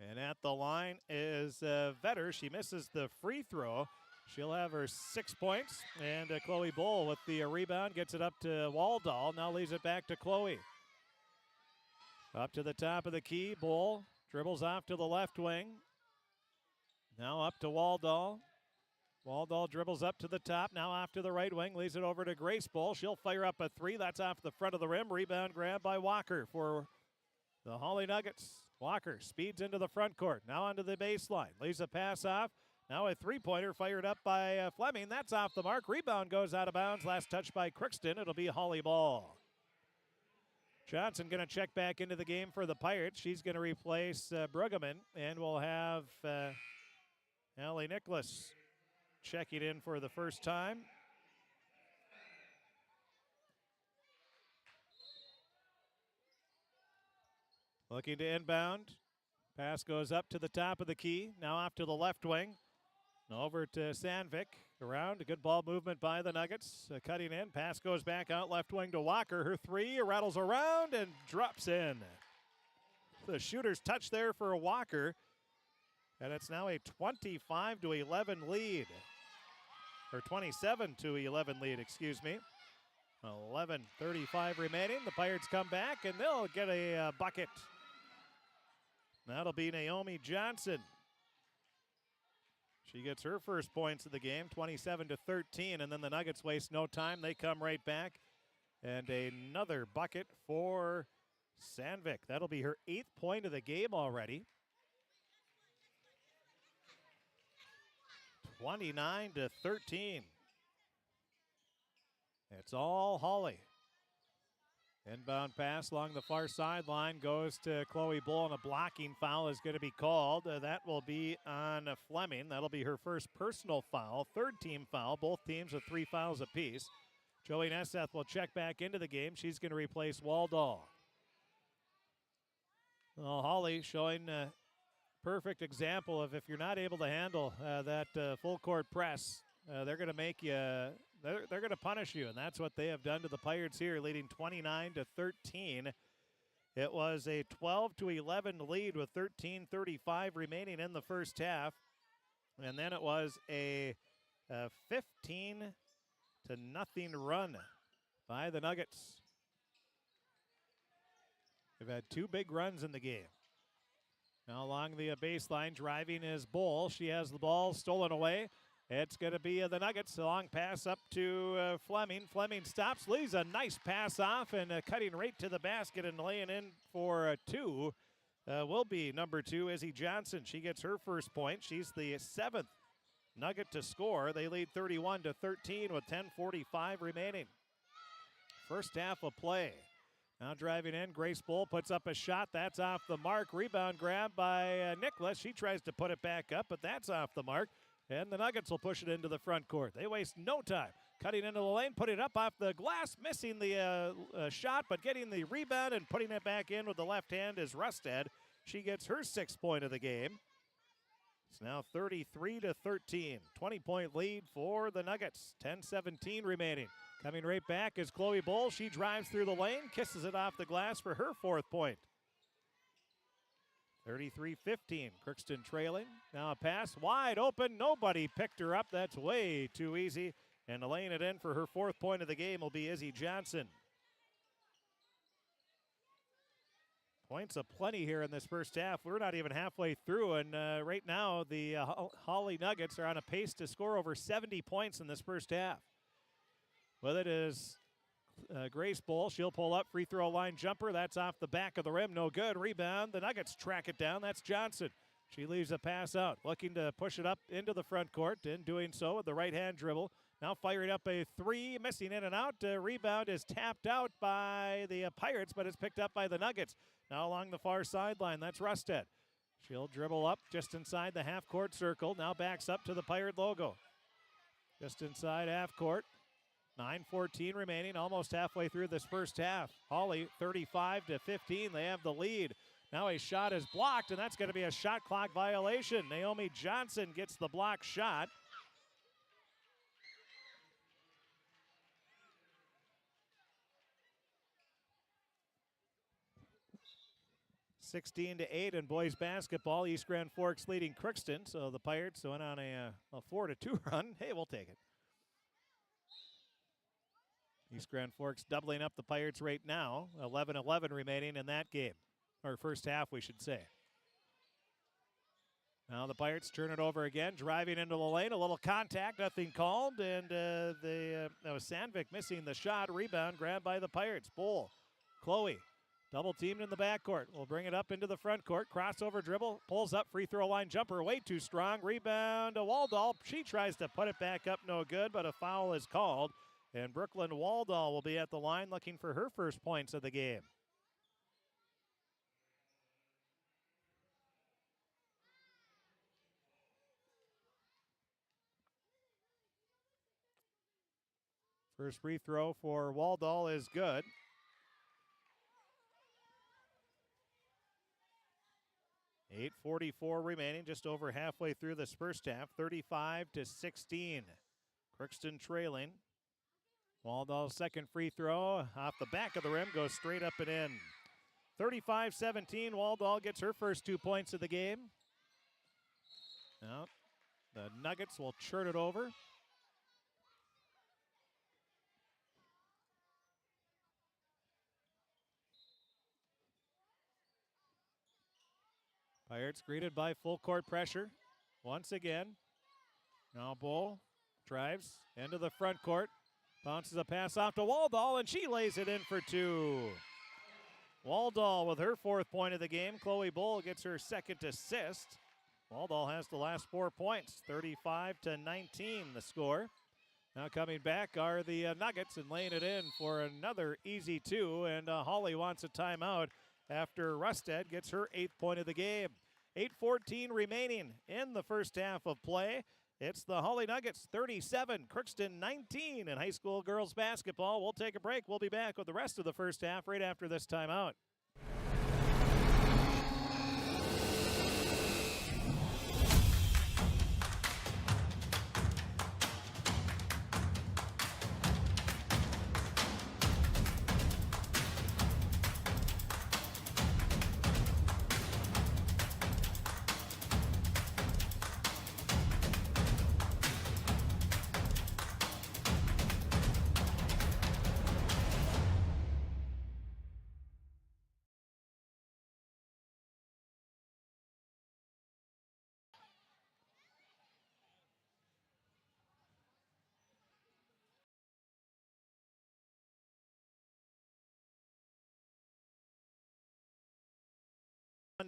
Speaker 1: And at the line is Vetter. She misses the free throw. She'll have her 6 points. And Chloe Bull with the rebound gets it up to Waldall. Now leaves it back to Chloe. Up to the top of the key. Bull dribbles off to the left wing. Now up to Waldall. Waldall dribbles up to the top. Now off to the right wing. Leaves it over to Grace Bull. She'll fire up a 3. That's off the front of the rim. Rebound grab by Walker for the Hawley Nuggets. Walker speeds into the front court. Now onto the baseline. Leaves a pass off. Now a 3-pointer fired up by Fleming. That's off the mark. Rebound goes out of bounds. Last touch by Crookston. It'll be Hawley ball. Johnson going to check back into the game for the Pirates. She's going to replace Brueggemann. And we'll have Allie Nicholas checking in for the first time. Looking to inbound. Pass goes up to the top of the key. Now off to the left wing. Over to Sandvik. Around. A good ball movement by the Nuggets. Cutting in. Pass goes back out left wing to Walker. Her 3 rattles around and drops in. The shooter's touch there for Walker. And it's now a 25-11 lead. Or 27-11 lead, excuse me. 11:35 remaining. The Pirates come back and they'll get a bucket. That'll be Naomi Johnson. She gets her first points of the game, 27-13, and then the Nuggets waste no time. They come right back. And another bucket for Sandvik. That'll be her 8th point of the game already. 29-13. It's all Hawley. Inbound pass along the far sideline goes to Chloe Bull, and a blocking foul is going to be called. That will be on Fleming. That'll be her first personal foul, 3rd team foul. Both teams with 3 fouls apiece. Joey Nesseth will check back into the game. She's going to replace Waldall. Well, Hawley showing a perfect example of if you're not able to handle that full court press, they're going to make you. They're going to punish you, and that's what they have done to the Pirates here, leading 29-13. It was a 12-11 lead with 13:35 remaining in the first half, and then it was a 15-0 run by the Nuggets. They've had 2 big runs in the game. Now along the baseline, driving is Bull. She has the ball stolen away. It's going to be the Nuggets. A long pass up to Fleming. Fleming stops, leaves a nice pass off, and cutting right to the basket and laying in for 2 will be number 2, Izzy Johnson. She gets her first point. She's the 7th Nugget to score. They lead 31-13 with 10:45 remaining. First half of play. Now driving in, Grace Bull puts up a shot. That's off the mark. Rebound grab by Nicholas. She tries to put it back up, but that's off the mark. And the Nuggets will push it into the front court. They waste no time. Cutting into the lane, put it up off the glass, missing the shot, but getting the rebound and putting it back in with the left hand is Rusted. She gets her 6th point of the game. It's now 33-13. 20-point lead for the Nuggets. 10:17 remaining. Coming right back is Chloe Bull. She drives through the lane, kisses it off the glass for her 4th point. 33-15. Crookston trailing. Now a pass wide open. Nobody picked her up. That's way too easy. And laying it in for her 4th point of the game will be Izzy Johnson. Points aplenty here in this first half. We're not even halfway through, and right now the Hawley Nuggets are on a pace to score over 70 points in this first half. With it is Grace Bull. She'll pull up, free throw line jumper. That's off the back of the rim, no good. Rebound, the Nuggets track it down. That's Johnson. She leaves a pass out, looking to push it up into the front court, and doing so with the right-hand dribble. Now firing up a 3, missing in and out. Rebound is tapped out by the Pirates, but it's picked up by the Nuggets. Now along the far sideline, that's Rusted. She'll dribble up just inside the half-court circle. Now backs up to the Pirate logo. Just inside half-court. 9:14 remaining, almost halfway through this first half. Hawley 35-15, they have the lead. Now a shot is blocked, and that's going to be a shot clock violation. Naomi Johnson gets the block shot. (16-8) in boys basketball. East Grand Forks leading Crookston, so the Pirates went on a 4-2 run. Hey, we'll take it. East Grand Forks doubling up the Pirates right now. 11-11 remaining in that game, or first half, we should say. Now the Pirates turn it over again, driving into the lane. A little contact, nothing called, and that was Sandvik missing the shot. Rebound grabbed by the Pirates. Bull, Chloe, double teamed in the backcourt. We'll bring it up into the front court. Crossover dribble, pulls up, free throw line jumper, way too strong. Rebound to Waldall. She tries to put it back up, no good, but a foul is called. And Brooklyn Waldall will be at the line looking for her first points of the game. First free throw for Waldall is good. .8:44 remaining, just over halfway through this first half. 35-16. Crookston trailing. Waldall's second free throw off the back of the rim goes straight up and in. 35-17. Waldall gets her first 2 points of the game. Now the Nuggets will churn it over. Pirates greeted by full court pressure once again. Now Bull drives into the front court. Bounces a pass off to Waldall, and she lays it in for 2. Waldall with her 4th point of the game. Chloe Bull gets her 2nd assist. Waldall has the last 4 points. 35-19 the score. Now coming back are the Nuggets and laying it in for another easy 2. And Hawley wants a timeout after Rusted gets her 8th point of the game. 8:14 remaining in the first half of play. It's the Hawley Nuggets 37, Crookston 19 in high school girls basketball. We'll take a break. We'll be back with the rest of the first half right after this timeout.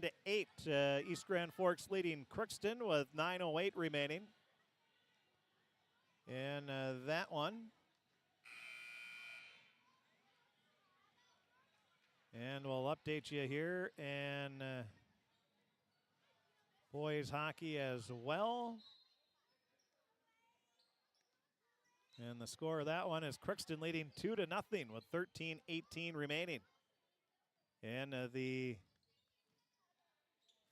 Speaker 1: To 8, East Grand Forks leading Crookston with 9:08 remaining. in that one. And we'll update you here and boys hockey as well. And the score of that one is Crookston leading 2-0 with 13:18 remaining. And the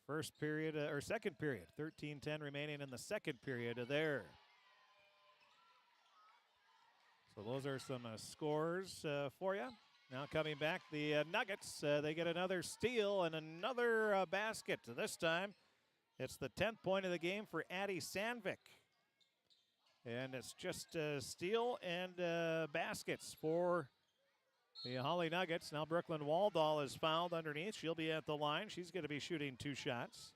Speaker 1: first period, or second period, 13:10 remaining in the second period there. So those are some scores for you. Now coming back, the Nuggets, they get another steal and another basket. This time, it's the 10th point of the game for Addie Sandvik. And it's just steal and baskets for the Hawley Nuggets. Now Brooklyn Waldall is fouled underneath. She'll be at the line. She's going to be shooting 2 shots.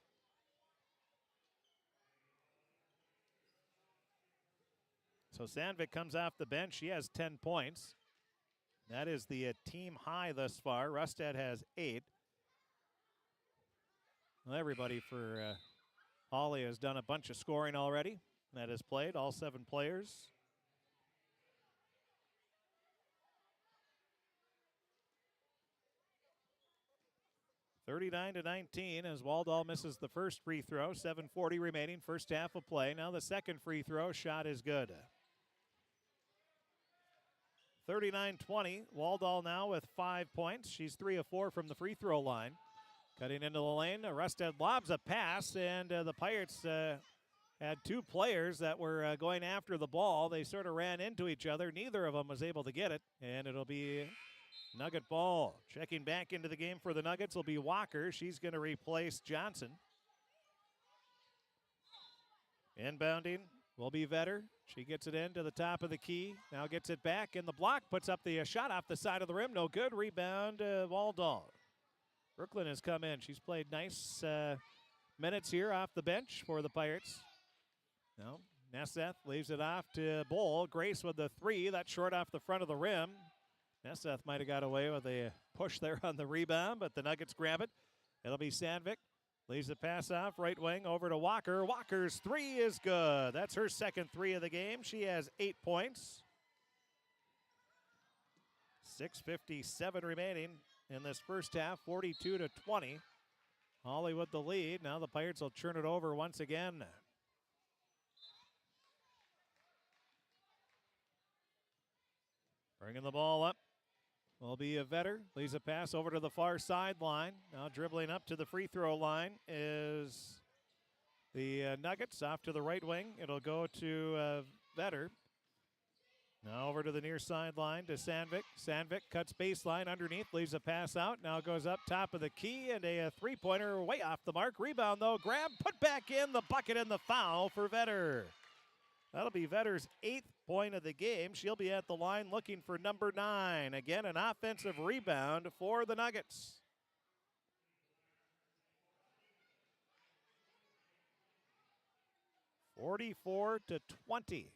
Speaker 1: So Sandvik comes off the bench. She has 10 points. That is the team high thus far. Rustad has 8. Well, everybody for Hawley has done a bunch of scoring already. That is played, all 7 players. (39-19) as Waldall misses the first free throw. 7:40 remaining, first half of play. Now the second free throw shot is good. 39-20. Waldall now with 5 points. She's 3 of 4 from the free throw line. Cutting into the lane, Rustad lobs a pass, and the Pirates had 2 players that were going after the ball. They sort of ran into each other. Neither of them was able to get it, and it'll be Nugget ball. Checking back into the game for the Nuggets will be Walker. She's going to replace Johnson. Inbounding will be Vetter. She gets it into the top of the key. Now gets it back, and the block puts up the shot off the side of the rim. No good. Rebound, Waldall. Brooklyn has come in. She's played nice minutes here off the bench for the Pirates. No, Nesseth leaves it off to Bull. Grace with the 3. That's short off the front of the rim. Nesseth might have got away with a push there on the rebound, but the Nuggets grab it. It'll be Sandvik. Leaves the pass off, right wing, over to Walker. Walker's 3 is good. That's her second 3 of the game. She has 8 points. 6:57 remaining in this first half, 42-20. Hawley with the lead. Now the Pirates will turn it over once again. Bringing the ball up will be a Vetter. Leaves a pass over to the far sideline. Now dribbling up to the free throw line is the Nuggets. Off to the right wing. It'll go to Vetter. Now over to the near sideline to Sandvik. Sandvik cuts baseline underneath. Leaves a pass out. Now goes up top of the key. And a three-pointer way off the mark. Rebound, though. Grab, put back in. The bucket and the foul for Vetter. That'll be Vetter's 8th point of the game. She'll be at the line looking for number 9. Again, an offensive rebound for the Nuggets. (44-20).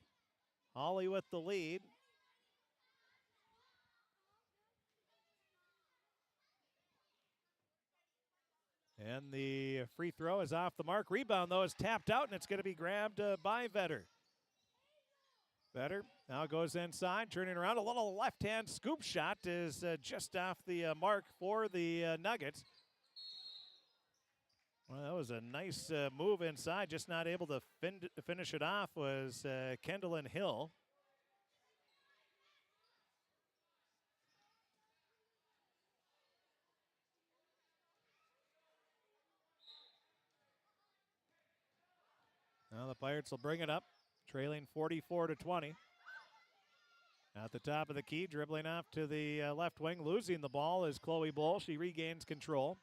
Speaker 1: Hawley with the lead. And the free throw is off the mark. Rebound, though, is tapped out, and it's going to be grabbed by Vetter. Vetter now goes inside, turning around. A little left-hand scoop shot is just off the mark for the Nuggets. Well, that was a nice move inside. Just not able to finish it off was Kendall Hill. Now the Pirates will bring it up, trailing 44-20. At the top of the key, dribbling off to the left wing, losing the ball is Chloe Bull. She regains control.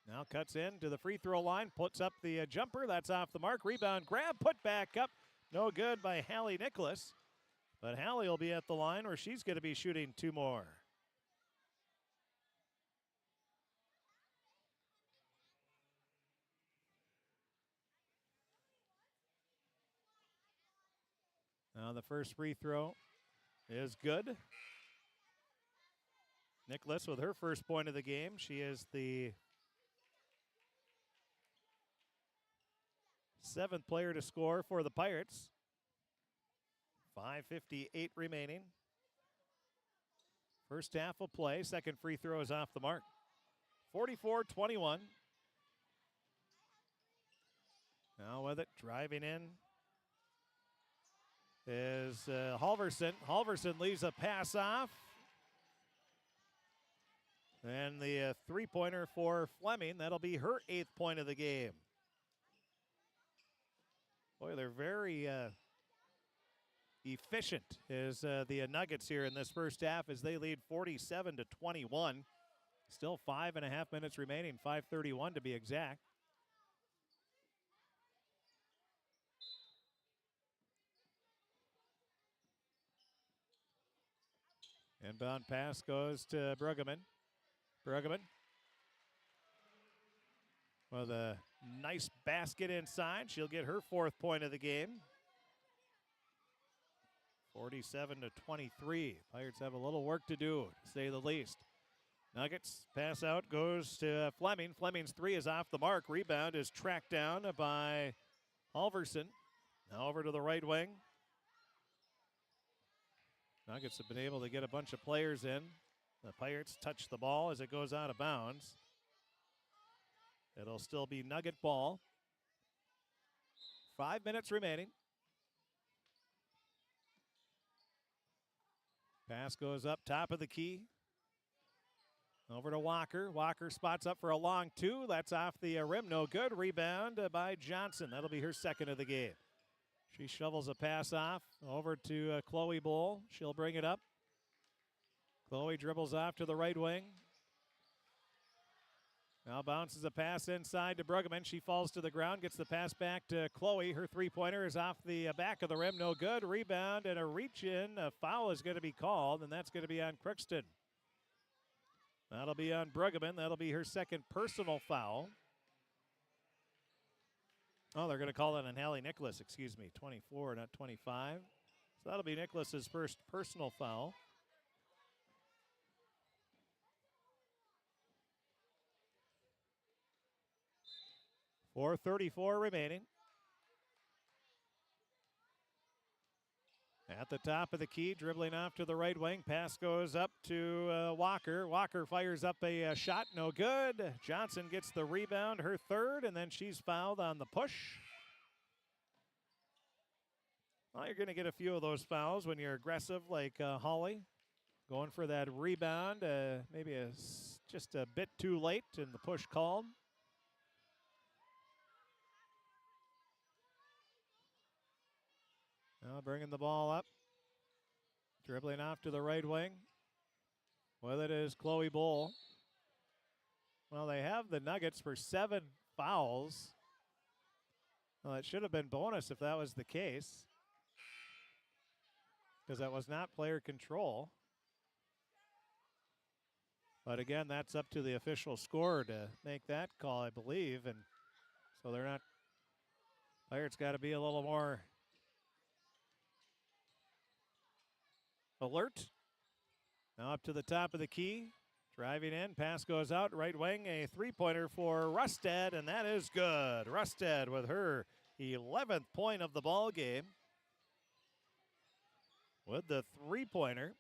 Speaker 1: Now cuts in to the free throw line, puts up the jumper. That's off the mark. Rebound, grab, put back up. No good by Hallie Nicholas. But Hallie will be at the line where she's going to be shooting 2 more. Now the first free throw is good. Nicholas with her first point of the game. She is the 7th player to score for the Pirates. 5:58 remaining. First half of play. Second free throw is off the mark. 44-21. Now with it, driving in is Halverson. Halverson leaves a pass off. And the three-pointer for Fleming. That'll be her 8th point of the game. Boy, they're very efficient as the Nuggets here in this first half as they lead 47-21. Still 5.5 minutes remaining, 5:31 to be exact. Inbound pass goes to Bruggeman. Bruggeman with a nice basket inside. She'll get her 4th point of the game. 47-23. Pirates have a little work to do, to say the least. Nuggets pass out goes to Fleming. Fleming's 3 is off the mark. Rebound is tracked down by Halverson. Now over to the right wing. Nuggets have been able to get a bunch of players in. The Pirates touch the ball as it goes out of bounds. It'll still be Nugget ball. 5 minutes remaining. Pass goes up top of the key. Over to Walker. Walker spots up for a long 2. That's off the rim. No good. Rebound by Johnson. That'll be her 2nd of the game. She shovels a pass off over to Chloe Bull. She'll bring it up. Chloe dribbles off to the right wing. Now bounces a pass inside to Bruggeman. She falls to the ground, gets the pass back to Chloe. Her three-pointer is off the back of the rim. No good. Rebound and a reach-in. A foul is going to be called, and that's going to be on Crookston. That'll be on Bruggeman. That'll be her 2nd personal foul. Oh, they're going to call it on Hawley Nicholas, 24, not 25. So that'll be Nicholas's first personal foul. .434 remaining. At the top of the key, dribbling off to the right wing. Pass goes up to Walker. Walker fires up a shot, no good. Johnson gets the rebound, her 3rd, and then she's fouled on the push. Well, you're going to get a few of those fouls when you're aggressive like Hawley. Going for that rebound, maybe just a bit too late, and the push called. Now bringing the ball up. Dribbling off to the right wing. With it is Chloe Bull. Well, they have the Nuggets for 7 fouls. Well, it should have been bonus if that was the case, because that was not player control. But again, that's up to the official scorer to make that call, I believe. And so they're not, Pirates got to be a little more alert. Now up to the top of the key. Driving in, pass goes out, right wing, a three-pointer for Rustad, and that is good. Rustad with her 11th point of the ball game. With the three-pointer,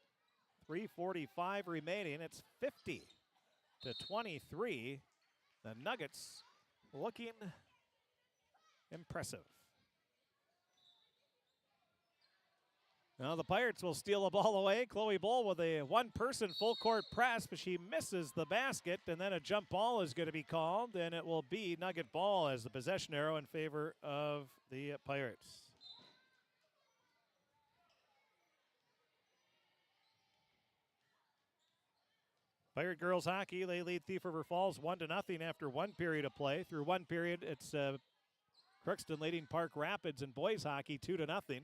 Speaker 1: 3:45 remaining, it's 50-23. The Nuggets looking impressive. Now the Pirates will steal the ball away. Chloe Bull with a one-person full-court press, but she misses the basket, and then a jump ball is going to be called, and it will be Nugget ball as the possession arrow in favor of the Pirates. Pirate girls hockey, they lead Thief River Falls 1-0 after one period of play. Through one period, it's Crookston leading Park Rapids in boys hockey 2-0.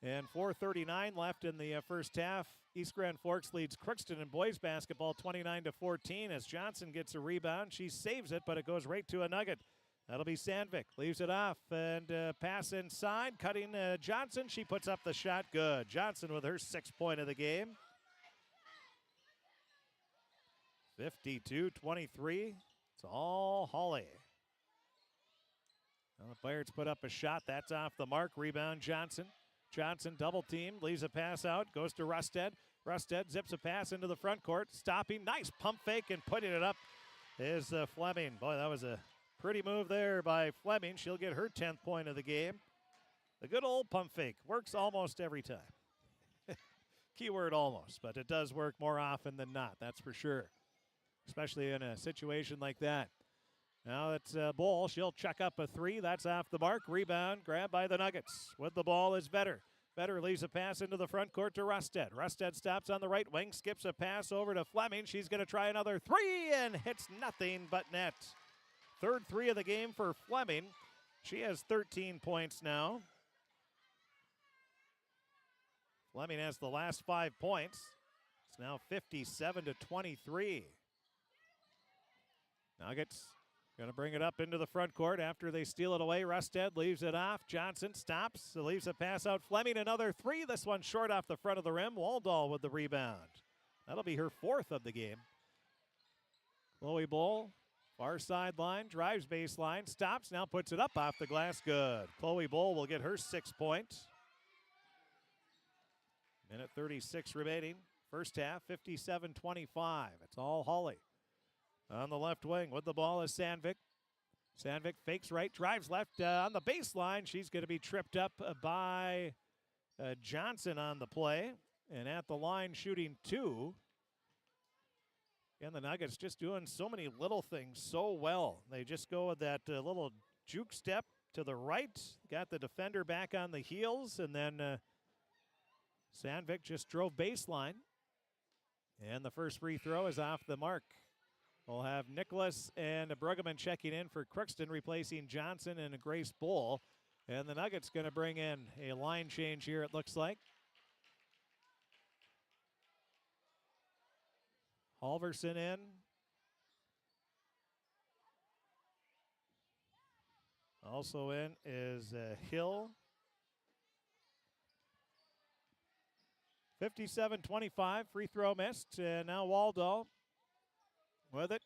Speaker 1: And 4:39 left in the first half. East Grand Forks leads Crookston in boys basketball 29-14 as Johnson gets a rebound. She saves it, but it goes right to a Nugget. That'll be Sandvik. Leaves it off and pass inside. Cutting Johnson. She puts up the shot. Good. Johnson with her 6th point of the game. 52-23. It's all Hawley. Well, the Pirates put up a shot. That's off the mark. Rebound Johnson. Johnson double team, leaves a pass out, goes to Rusted. Rusted zips a pass into the front court, stopping. Nice pump fake and putting it up is Fleming. Boy, that was a pretty move there by Fleming. She'll get her 10th point of the game. The good old pump fake works almost every time. Keyword almost, but it does work more often than not, that's for sure, especially in a situation like that. Now it's Bull. She'll check up a three. That's off the mark. Rebound grabbed by the Nuggets. With the ball is Vetter. Vetter leaves a pass into the front court to Rusted. Rusted stops on the right wing, skips a pass over to Fleming. She's going to try another three and hits nothing but net. Third three of the game for Fleming. She has 13 points now. Fleming has the last 5 points. It's now 57-23. Nuggets going to bring it up into the front court after they steal it away. Rusted leaves it off. Johnson stops. Leaves a pass out. Fleming another three. This one short off the front of the rim. Waldall with the rebound. That'll be her 4th of the game. Chloe Bull, far sideline, drives baseline, stops, now puts it up off the glass. Good. Chloe Bull will get her 6 points. Minute 36 remaining. First half, 57-25. It's all Hawley. On the left wing with the ball is Sandvik. Sandvik fakes right, drives left on the baseline. She's going to be tripped up by Johnson on the play. And at the line shooting 2. And the Nuggets just doing so many little things so well. They just go with that little juke step to the right. Got the defender back on the heels. And then Sandvik just drove baseline. And the first free throw is off the mark. We'll have Nicholas and Bruggeman checking in for Crookston, replacing Johnson and Grace Bull. And the Nuggets going to bring in a line change here, it looks like. Halverson in. Also in is Hill. 57-25, free throw missed. And now Waldall with it,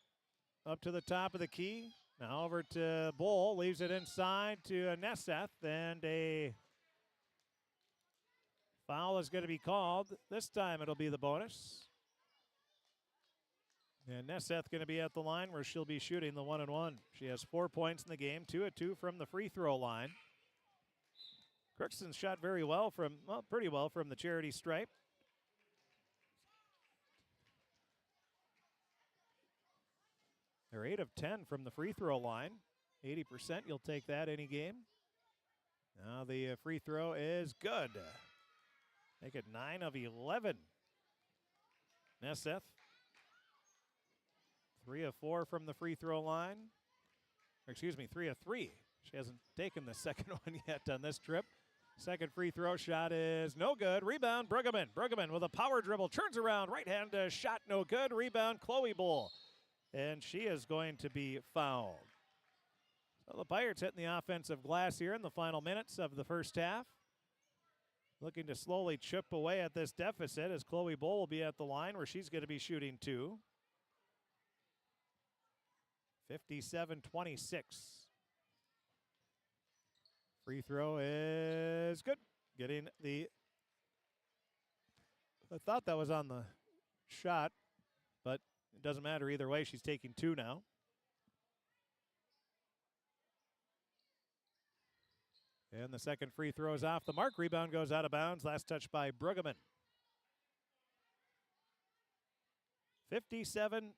Speaker 1: up to the top of the key. Now over to Bull, leaves it inside to Nesseth, and a foul is going to be called. This time it'll be the bonus. And Nesseth going to be at the line where she'll be shooting the 1-and-1. She has 4 points in the game, 2 of 2 from the free throw line. Crookston shot very well pretty well from the charity stripe. They're 8 of 10 from the free throw line. 80%, you'll take that any game. Now the free throw is good. Make it 9 of 11. Nesseth, 3 of 4 from the free throw line. Or excuse me, 3 of 3. She hasn't taken the second one yet on this trip. Second free throw shot is no good. Rebound, Bruggeman. Bruggeman with a power dribble. Turns around, right hand shot no good. Rebound, Chloe Bull. And she is going to be fouled. So the Pirates hitting the offensive glass here in the final minutes of the first half. Looking to slowly chip away at this deficit as Chloe Bull will be at the line where she's going to be shooting 2. 57-26. Free throw is good. Getting the, I thought that was on the shot, but it doesn't matter either way. She's taking 2 now. And the second free throw is off the mark. Rebound goes out of bounds. Last touch by Bruggeman. 57-27.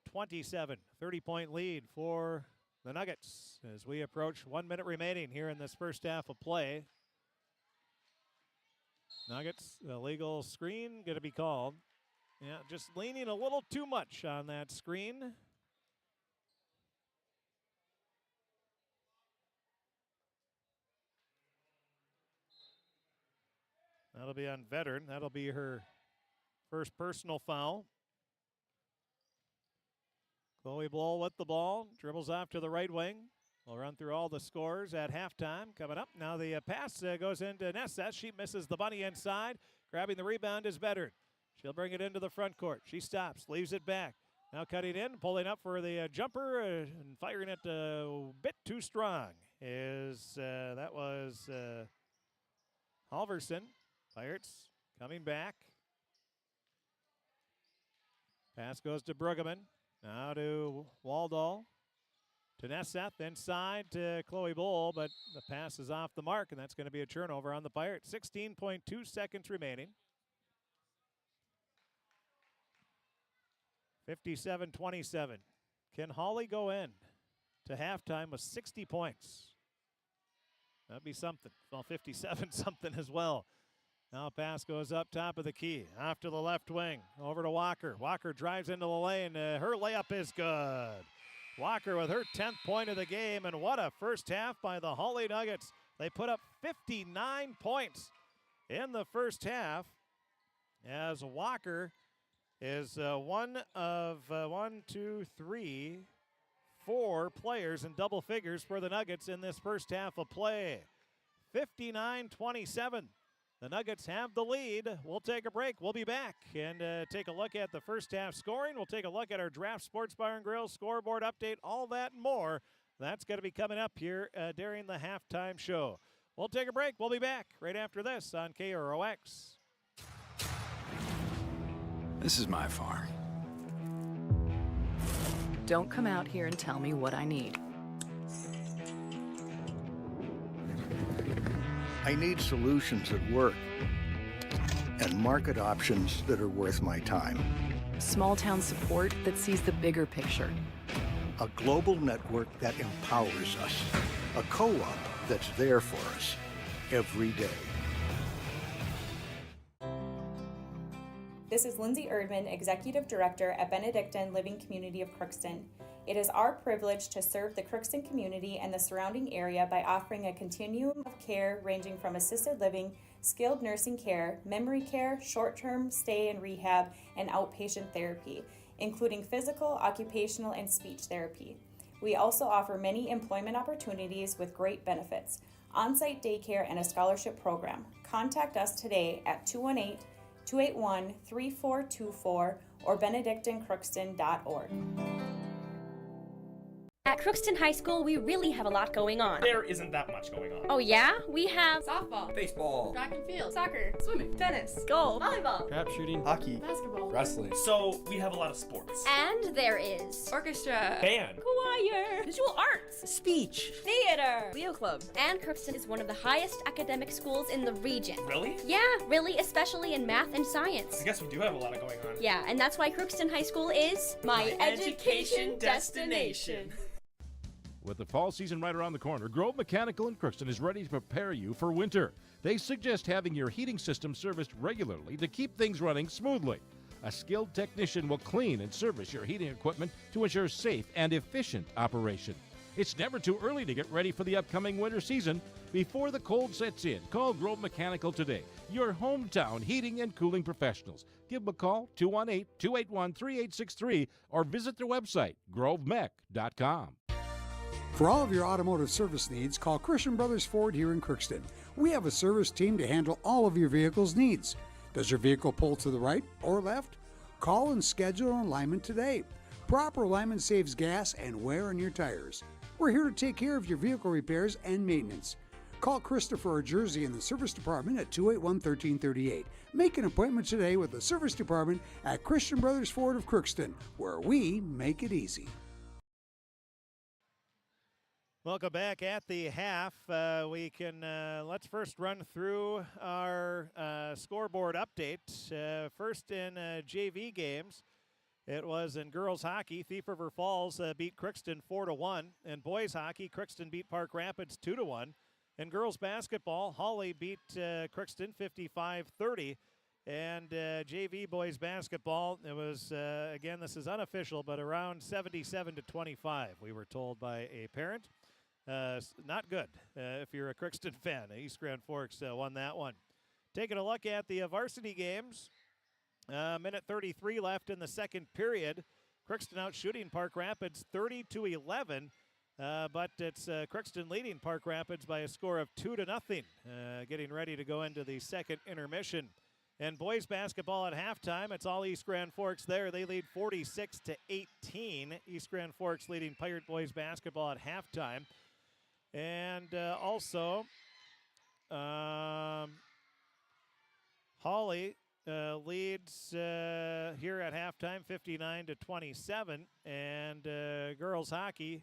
Speaker 1: 30-point lead for the Nuggets as we approach 1 minute remaining here in this first half of play. Nuggets, illegal screen going to be called. Yeah, just leaning a little too much on that screen. That'll be on Veteran. That'll be her first personal foul. Chloe Bull with the ball, dribbles off to the right wing. We'll run through all the scores at halftime. Coming up now, the pass goes into Nesseth. She misses the bunny inside. Grabbing the rebound is Veteran. She'll bring it into the front court. She stops, leaves it back. Now cutting in, pulling up for the jumper and firing it a bit too strong. That was Halverson. Pirates coming back. Pass goes to Brueggemann. Now to Waldall. To Nesseth, inside to Chloe Bull, but the pass is off the mark, and that's going to be a turnover on the Pirates. 16.2 seconds remaining. 57-27. Can Hawley go in to halftime with 60 points? That'd be something. Well, 57 something as well. Now pass goes up top of the key. Off to the left wing. Over to Walker. Walker drives into the lane. Her layup is good. Walker with her 10th point of the game, and what a first half by the Hawley Nuggets. They put up 59 points in the first half as Walker is one of 4 players in double figures for the Nuggets in this first half of play. 59-27. The Nuggets have the lead. We'll take a break. We'll be back and take a look at the first half scoring. We'll take a look at our Draft Sports Bar and Grill scoreboard update, all that and more. That's going to be coming up here during the halftime show. We'll take a break. We'll be back right after this on KROX.
Speaker 10: This is my farm.
Speaker 11: Don't come out here and tell me what I need.
Speaker 12: I need solutions that work and market options that are worth my time.
Speaker 11: Small town support that sees the bigger picture.
Speaker 12: A global network that empowers us. A co-op that's there for us every day.
Speaker 24: This is Lindsay Erdman, Executive Director at Benedictine Living Community of Crookston. It is our privilege to serve the Crookston community and the surrounding area by offering a continuum of care ranging from assisted living, skilled nursing care, memory care, short-term stay and rehab, and outpatient therapy, including physical, occupational, and speech therapy. We also offer many employment opportunities with great benefits, on-site daycare, and a scholarship program. Contact us today at 218-281-3424 or benedictinecrookston.org.
Speaker 9: At Crookston High School, we really have a lot going on.
Speaker 13: There isn't that much going on.
Speaker 9: Oh yeah? We have
Speaker 14: softball,
Speaker 23: baseball,
Speaker 14: track and field, soccer, swimming, tennis,
Speaker 9: golf,
Speaker 14: volleyball,
Speaker 23: trap shooting, hockey,
Speaker 14: basketball,
Speaker 23: wrestling.
Speaker 13: So we have a lot of sports.
Speaker 9: And there is
Speaker 14: orchestra,
Speaker 13: band,
Speaker 9: choir, visual arts,
Speaker 14: speech,
Speaker 9: theater,
Speaker 14: Leo Club.
Speaker 9: And Crookston is one of the highest academic schools in the region.
Speaker 13: Really?
Speaker 9: Yeah, really, especially in math and science.
Speaker 13: I guess we do have a lot going on.
Speaker 9: Yeah, and that's why Crookston High School is
Speaker 14: my education destination.
Speaker 5: With the fall season right around the corner, Grove Mechanical in Crookston is ready to prepare you for winter. They suggest having your heating system serviced regularly to keep things running smoothly. A skilled technician will clean and service your heating equipment to ensure safe and efficient operation. It's never too early to get ready for the upcoming winter season. Before the cold sets in, call Grove Mechanical today, your hometown heating and cooling professionals. Give them a call, 218-281-3863, or visit their website, grovemech.com.
Speaker 15: For all of your automotive service needs, call Christian Brothers Ford here in Crookston. We have a service team to handle all of your vehicle's needs. Does your vehicle pull to the right or left? Call and schedule an alignment today. Proper alignment saves gas and wear on your tires. We're here to take care of your vehicle repairs and maintenance. Call Christopher or Jersey in the service department at 281-1338. Make an appointment today with the service department at Christian Brothers Ford of Crookston, where we make it easy.
Speaker 1: Welcome back at the half. Let's first run through our scoreboard update. First in JV games, it was in girls hockey. Thief River Falls beat Crookston 4-1. In boys hockey, Crookston beat Park Rapids 2-1. In girls basketball, Hawley beat Crookston 55-30. And JV boys basketball, it was, again, this is unofficial, but around 77-25, we were told by a parent. Not good if you're a Crookston fan. East Grand Forks won that one. Taking a look at the varsity games, minute 33 left in the second period. Crookston out shooting Park Rapids 30-11, but it's Crookston leading Park Rapids by a score of 2-0, getting ready to go into the second intermission. And boys basketball at halftime, it's all East Grand Forks there. They lead 46-18. East Grand Forks leading Pirate boys basketball at halftime. And also, Hawley leads here at halftime 59-27, and girls hockey,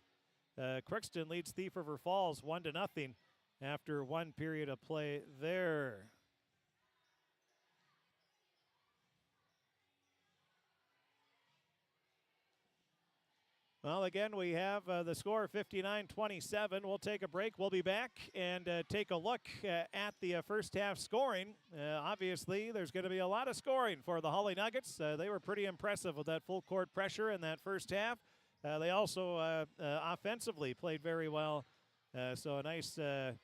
Speaker 1: Crookston leads Thief River Falls 1-0 after one period of play there. Well, again, we have the score 59-27. We'll take a break. We'll be back and take a look at the first half scoring. Obviously, there's going to be a lot of scoring for the Hawley Nuggets. They were pretty impressive with that full court pressure in that first half. They also offensively played very well. So a nice a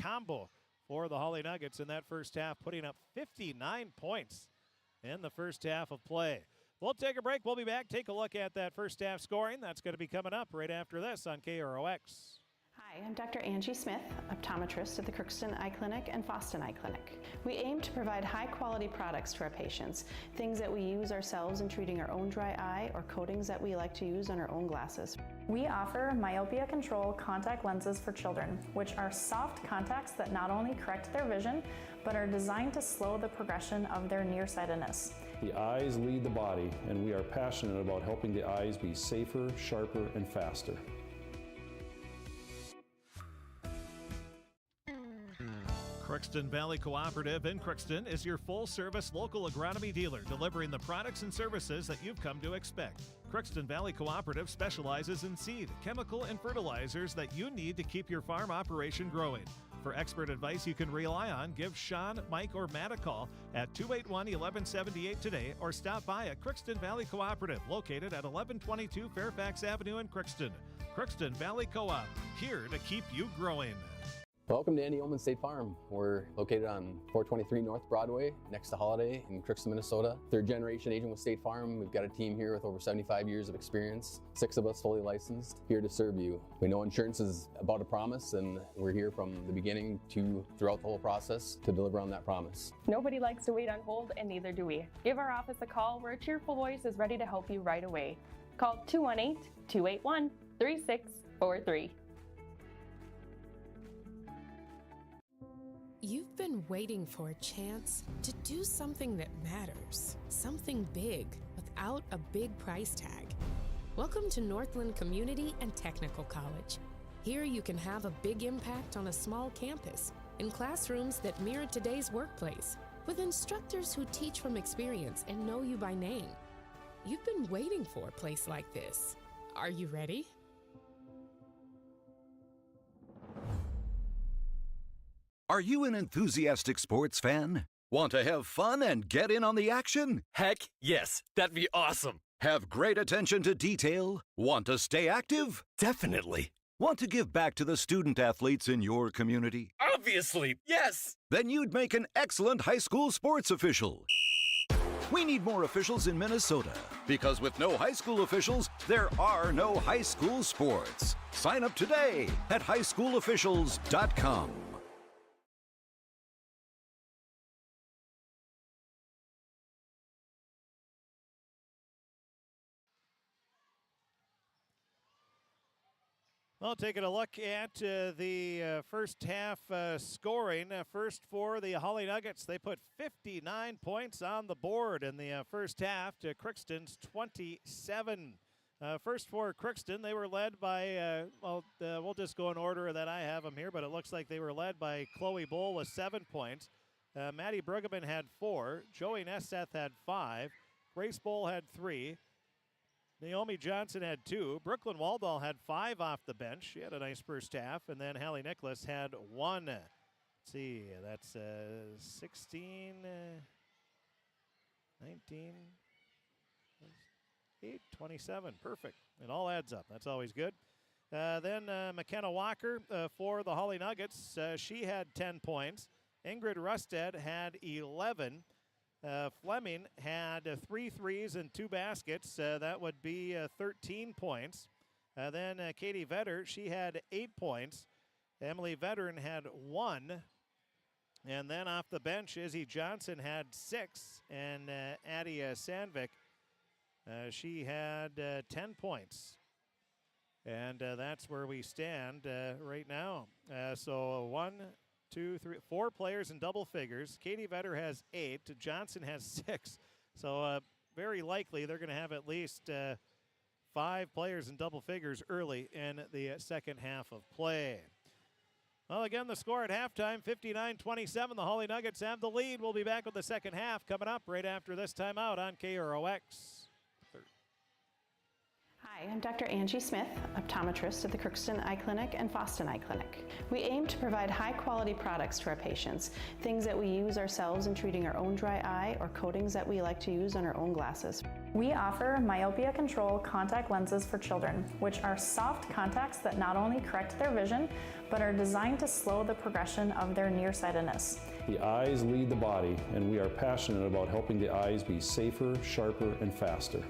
Speaker 1: combo for the Hawley Nuggets in that first half, putting up 59 points in the first half of play. We'll take a break. We'll be back. Take a look at that first half scoring. That's going to be coming up right after this on KROX.
Speaker 16: Hi, I'm Dr. Angie Smith, optometrist at the Crookston Eye Clinic and Foston Eye Clinic. We aim to provide high-quality products to our patients, things that we use ourselves in treating our own dry eye or coatings that we like to use on our own glasses.
Speaker 17: We offer myopia control contact lenses for children, which are soft contacts that not only correct their vision, but are designed to slow the progression of their nearsightedness.
Speaker 18: The eyes lead the body, and we are passionate about helping the eyes be safer, sharper, and faster.
Speaker 1: Crookston Valley Cooperative in Crookston is your full-service local agronomy dealer, delivering the products and services that you've come to expect. Crookston Valley Cooperative specializes in seed, chemical, and fertilizers that you need to keep your farm operation growing. For expert advice you can rely on, give Sean, Mike, or Matt a call at 281-1178 today, or stop by at Crookston Valley Cooperative, located at 1122 Fairfax Avenue in Crookston. Crookston Valley Co-op, here to keep you growing.
Speaker 20: Welcome to Andy Oman State Farm. We're located on 423 North Broadway, next to Holiday in Crookston, Minnesota. Third generation agent with State Farm. We've got a team here with over 75 years of experience. 6 of us fully licensed, here to serve you. We know insurance is about a promise, and we're here from the beginning to throughout the whole process to deliver on that promise.
Speaker 21: Nobody likes to wait on hold, and neither do we. Give our office a call where a cheerful voice is ready to help you right away. Call 218-281-3643.
Speaker 4: You've been waiting for a chance to do something that matters, something big without a big price tag. Welcome to Northland Community and Technical College. Here you can have a big impact on a small campus, in classrooms that mirror today's workplace, with instructors who teach from experience and know you by name. You've been waiting for a place like this. Are you ready?
Speaker 22: Are you an enthusiastic sports fan? Want to have fun and get in on the action?
Speaker 23: Heck, yes. That'd be awesome.
Speaker 22: Have great attention to detail? Want to stay active?
Speaker 23: Definitely.
Speaker 22: Want to give back to the student athletes in your community?
Speaker 23: Obviously, yes.
Speaker 22: Then you'd make an excellent high school sports official. We need more officials in Minnesota, because with no high school officials, there are no high school sports. Sign up today at highschoolofficials.com.
Speaker 1: Well, taking a look at the first half scoring. First for the Hawley Nuggets, they put 59 points on the board in the first half to Crookston's 27. First for Crookston, they were led by, we'll just go in order that I have them here, but it looks like they were led by Chloe Bull with 7 points. Maddie Brueggemann had 4. Joey Nesseth had 5. Grace Bull had 3. Naomi Johnson had 2. Brooklyn Waldall had 5 off the bench. She had a nice first half. And then Hallie Nicholas had 1. Let's see, that's 16, 19, 8, 27. Perfect. It all adds up. That's always good. Then McKenna Walker for the Hawley Nuggets. She had 10 points. Ingrid Rusted had 11. Fleming had 3 threes and 2 baskets. That would be 13 points. Then Katie Vetter, she had 8 points. Emily Veteran had 1. And then off the bench, Izzy Johnson had 6. And Addie Sandvik, she had 10 points. And that's where we stand right now. So 1, 4 players in double figures. Katie Vetter has 8. Johnson has 6. So very likely they're going to have at least 5 players in double figures early in the second half of play. Well, again, the score at halftime, 59-27. The Hawley Nuggets have the lead. We'll be back with the second half coming up right after this timeout on KROX.
Speaker 16: Hi, I'm Dr. Angie Smith, optometrist at the Crookston Eye Clinic and Foston Eye Clinic. We aim to provide high-quality products to our patients, things that we use ourselves in treating our own dry eye or coatings that we like to use on our own glasses.
Speaker 17: We offer myopia control contact lenses for children, which are soft contacts that not only correct their vision, but are designed to slow the progression of their nearsightedness.
Speaker 18: The eyes lead the body, and we are passionate about helping the eyes be safer, sharper, and faster.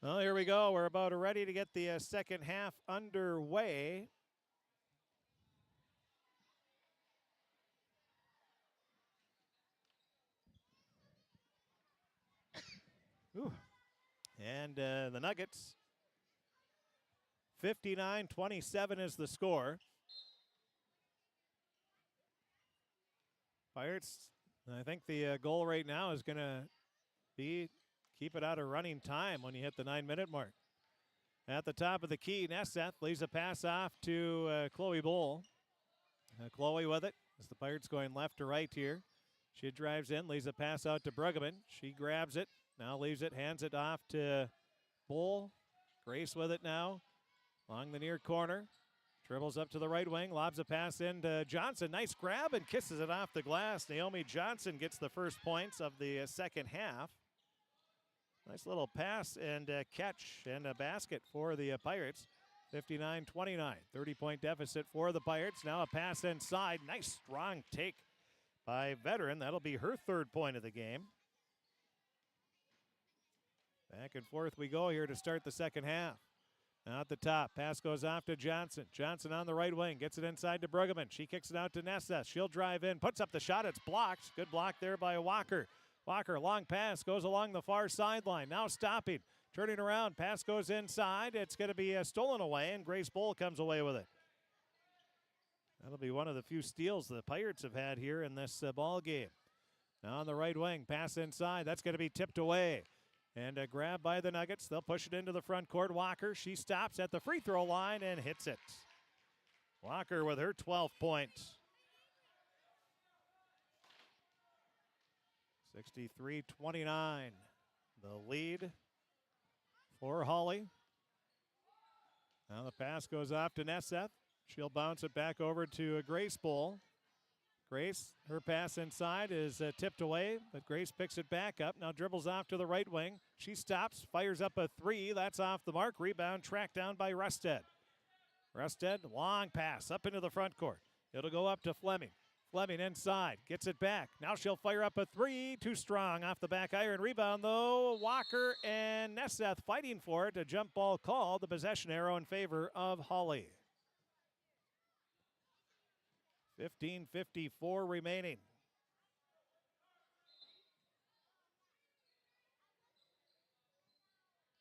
Speaker 1: Well, here we go. We're about ready to get the second half underway. Ooh. And the Nuggets, 59-27 is the score. Pirates, I think the goal right now is going to be keep it out of running time when you hit the 9-minute mark. At the top of the key, Nesseth leaves a pass off to Chloe Bull. Chloe with it as the Pirates going left to right here. She drives in, leaves a pass out to Bruggeman. She grabs it, now leaves it, hands it off to Bull. Grace with it now along the near corner. Dribbles up to the right wing, lobs a pass in to Johnson. Nice grab and kisses it off the glass. Naomi Johnson gets the first points of the second half. Nice little pass and catch and a basket for the Pirates. 59-29, 30-point deficit for the Pirates. Now a pass inside. Nice strong take by Veteran. That'll be her 3rd point of the game. Back and forth we go here to start the second half. Now at the top, pass goes off to Johnson. Johnson on the right wing, gets it inside to Bruggeman. She kicks it out to Nessa. She'll drive in, puts up the shot. It's blocked. Good block there by Walker. Walker, long pass, goes along the far sideline. Now stopping, turning around. Pass goes inside. It's going to be stolen away, and Grace Bull comes away with it. That'll be one of the few steals the Pirates have had here in this ball game. Now on the right wing, pass inside. That's going to be tipped away. And a grab by the Nuggets. They'll push it into the front court. Walker, she stops at the free throw line and hits it. Walker with her 12th point. 63-29, the lead for Hawley. Now the pass goes off to Nesseth. She'll bounce it back over to Grace Bull. Grace, her pass inside is tipped away, but Grace picks it back up. Now dribbles off to the right wing. She stops, fires up a 3. That's off the mark. Rebound tracked down by Rusted. Rusted, long pass up into the front court. It'll go up to Fleming. Fleming inside, gets it back. Now she'll fire up a 3, too strong off the back iron. Rebound though, Walker and Nesseth fighting for it. A jump ball called, the possession arrow in favor of Hawley. 15:54 remaining.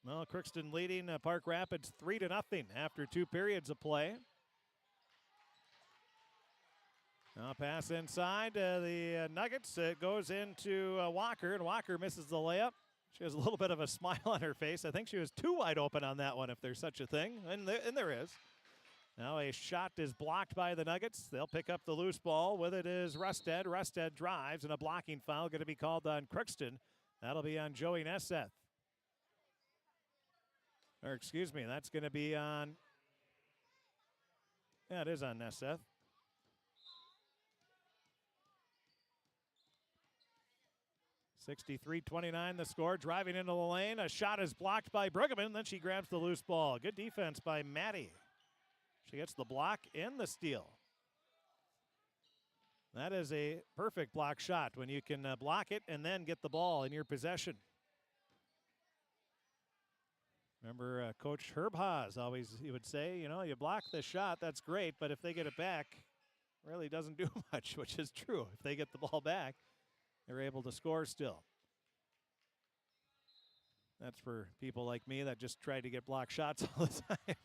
Speaker 1: Well, Crookston leading Park Rapids 3-0 after 2 periods of play. Now pass inside the Nuggets. It goes into Walker, and Walker misses the layup. She has a little bit of a smile on her face. I think she was too wide open on that one, if there's such a thing, and there is. Now a shot is blocked by the Nuggets. They'll pick up the loose ball. With it is Rusted. Rusted drives, and a blocking foul going to be called on Crookston. That'll be on Joey Nesseth. Or excuse me, that's going to be on, yeah, it is on Nesseth. (63-29) the score. Driving into the lane. A shot is blocked by Bruggeman. Then she grabs the loose ball. Good defense by Maddie. She gets the block and the steal. That is a perfect block shot when you can block it and then get the ball in your possession. Remember Coach Herb Haas always, he would say, you know, you block the shot, that's great, but if they get it back, it really doesn't do much, which is true. If they get the ball back, they're able to score still. That's for people like me that just try to get block shots all the time.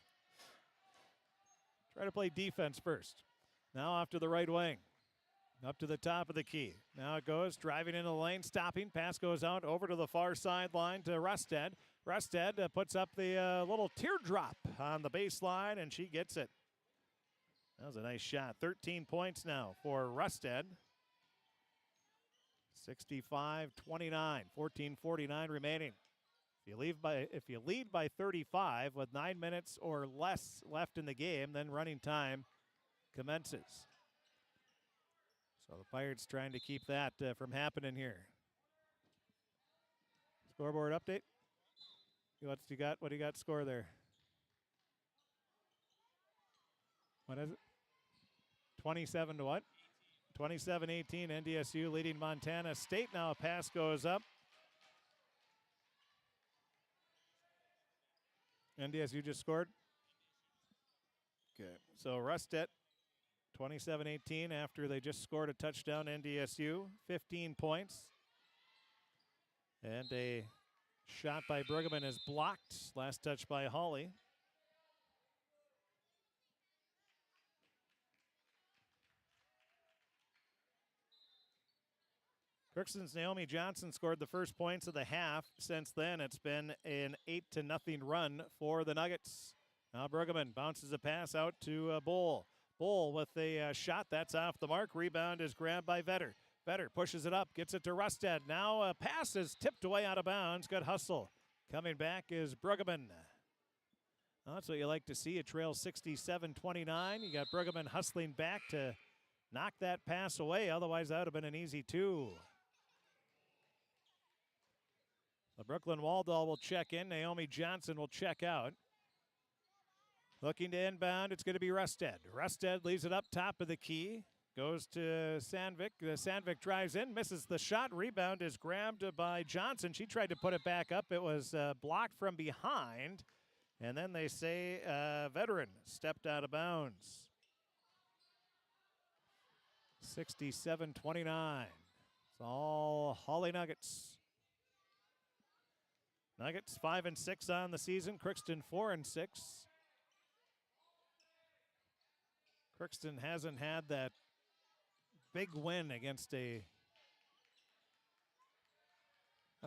Speaker 1: Try to play defense first. Now off to the right wing. Up to the top of the key. Now it goes, driving into the lane, stopping. Pass goes out over to the far sideline to Rusted. Rusted puts up the little teardrop on the baseline, and she gets it. That was a nice shot. 13 points now for Rusted. 65-29, 14:49 remaining. If you lead by 35 with 9 minutes or less left in the game, then running time commences. So the Pirates trying to keep that from happening here. Scoreboard update. What do you got score there? What is it? 27 to what? 27-18, NDSU leading Montana State. Now a pass goes up. NDSU just scored. Okay, so Rustet, 27-18 after they just scored a touchdown. NDSU, 15 points. And a shot by Brueggemann is blocked. Last touch by Hawley. Crookston's Naomi Johnson scored the first points of the half. Since then, it's been an 8-0 run for the Nuggets. Now Brueggemann bounces a pass out to Bull. Bull with a shot. That's off the mark. Rebound is grabbed by Vetter. Vetter pushes it up, gets it to Rusted. Now a pass is tipped away out of bounds. Good hustle. Coming back is Brueggemann. Well, that's what you like to see. A trail 67-29. You got Brueggemann hustling back to knock that pass away. Otherwise, that would have been an easy two. The Brooklyn Waldall will check in. Naomi Johnson will check out. Looking to inbound, it's going to be Rusted. Rusted leaves it up top of the key. Goes to Sandvik. Sandvik drives in, misses the shot. Rebound is grabbed by Johnson. She tried to put it back up. It was blocked from behind. And then they say veteran stepped out of bounds. 67-29. It's all Hawley Nuggets. Nuggets 5-6 on the season. Crookston 4-6. Crookston hasn't had that big win against I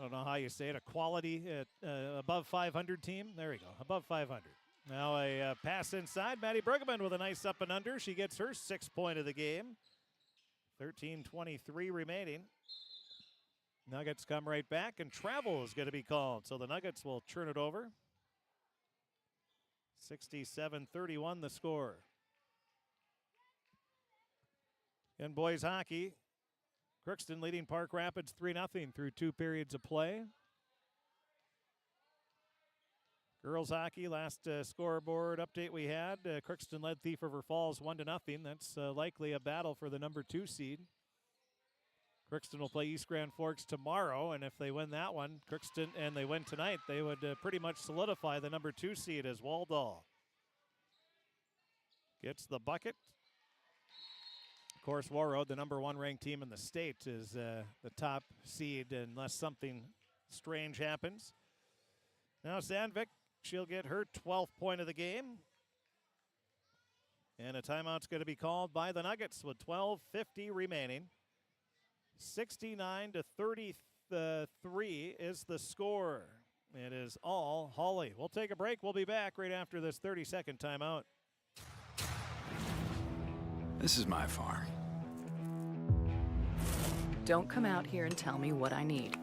Speaker 1: don't know how you say it, a quality above 500 team. There we go, above 500. Now a pass inside. Maddie Brueggemann with a nice up and under. She gets her 6th point of the game. 13:23 remaining. Nuggets come right back, and travel is going to be called. So the Nuggets will turn it over. 67-31 the score. In boys hockey, Crookston leading Park Rapids 3-0 through 2 periods of play. Girls hockey, last scoreboard update we had, Crookston led Thief River Falls 1-0. That's likely a battle for the number 2 seed. Crookston will play East Grand Forks tomorrow, and if they win that one, Crookston, and they win tonight, they would pretty much solidify the number 2 seed as Waldall gets the bucket. Of course, Warroad, the number 1 ranked team in the state, is the top seed unless something strange happens. Now Sandvik, she'll get her 12th point of the game. And a timeout's going to be called by the Nuggets with 12:50 remaining. 69-33 is the score. It is all Hawley. We'll take a break. We'll be back right after this 30-second timeout.
Speaker 10: This is my farm.
Speaker 11: Don't come out here and tell me what I need.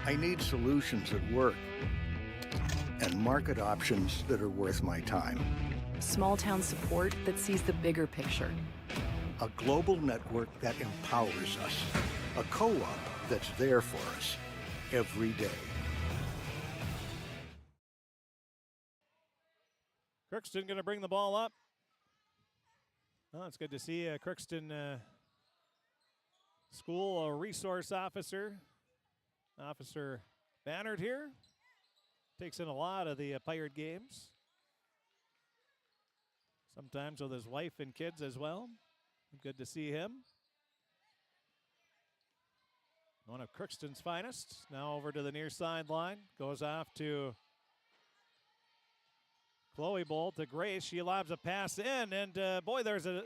Speaker 12: I need solutions that work and market options that are worth my time.
Speaker 11: Small town support that sees the bigger picture.
Speaker 12: A global network that empowers us. A co-op that's there for us every day.
Speaker 1: Crookston going to bring the ball up. Well, it's good to see Crookston School Resource Officer, Officer Bannard here. Takes in a lot of the Pirate games. Sometimes with his wife and kids as well. Good to see him. one of Crookston's finest. Now over to the near sideline. Goes off to Chloe Bull to Grace. She lobs a pass in, and boy, there's a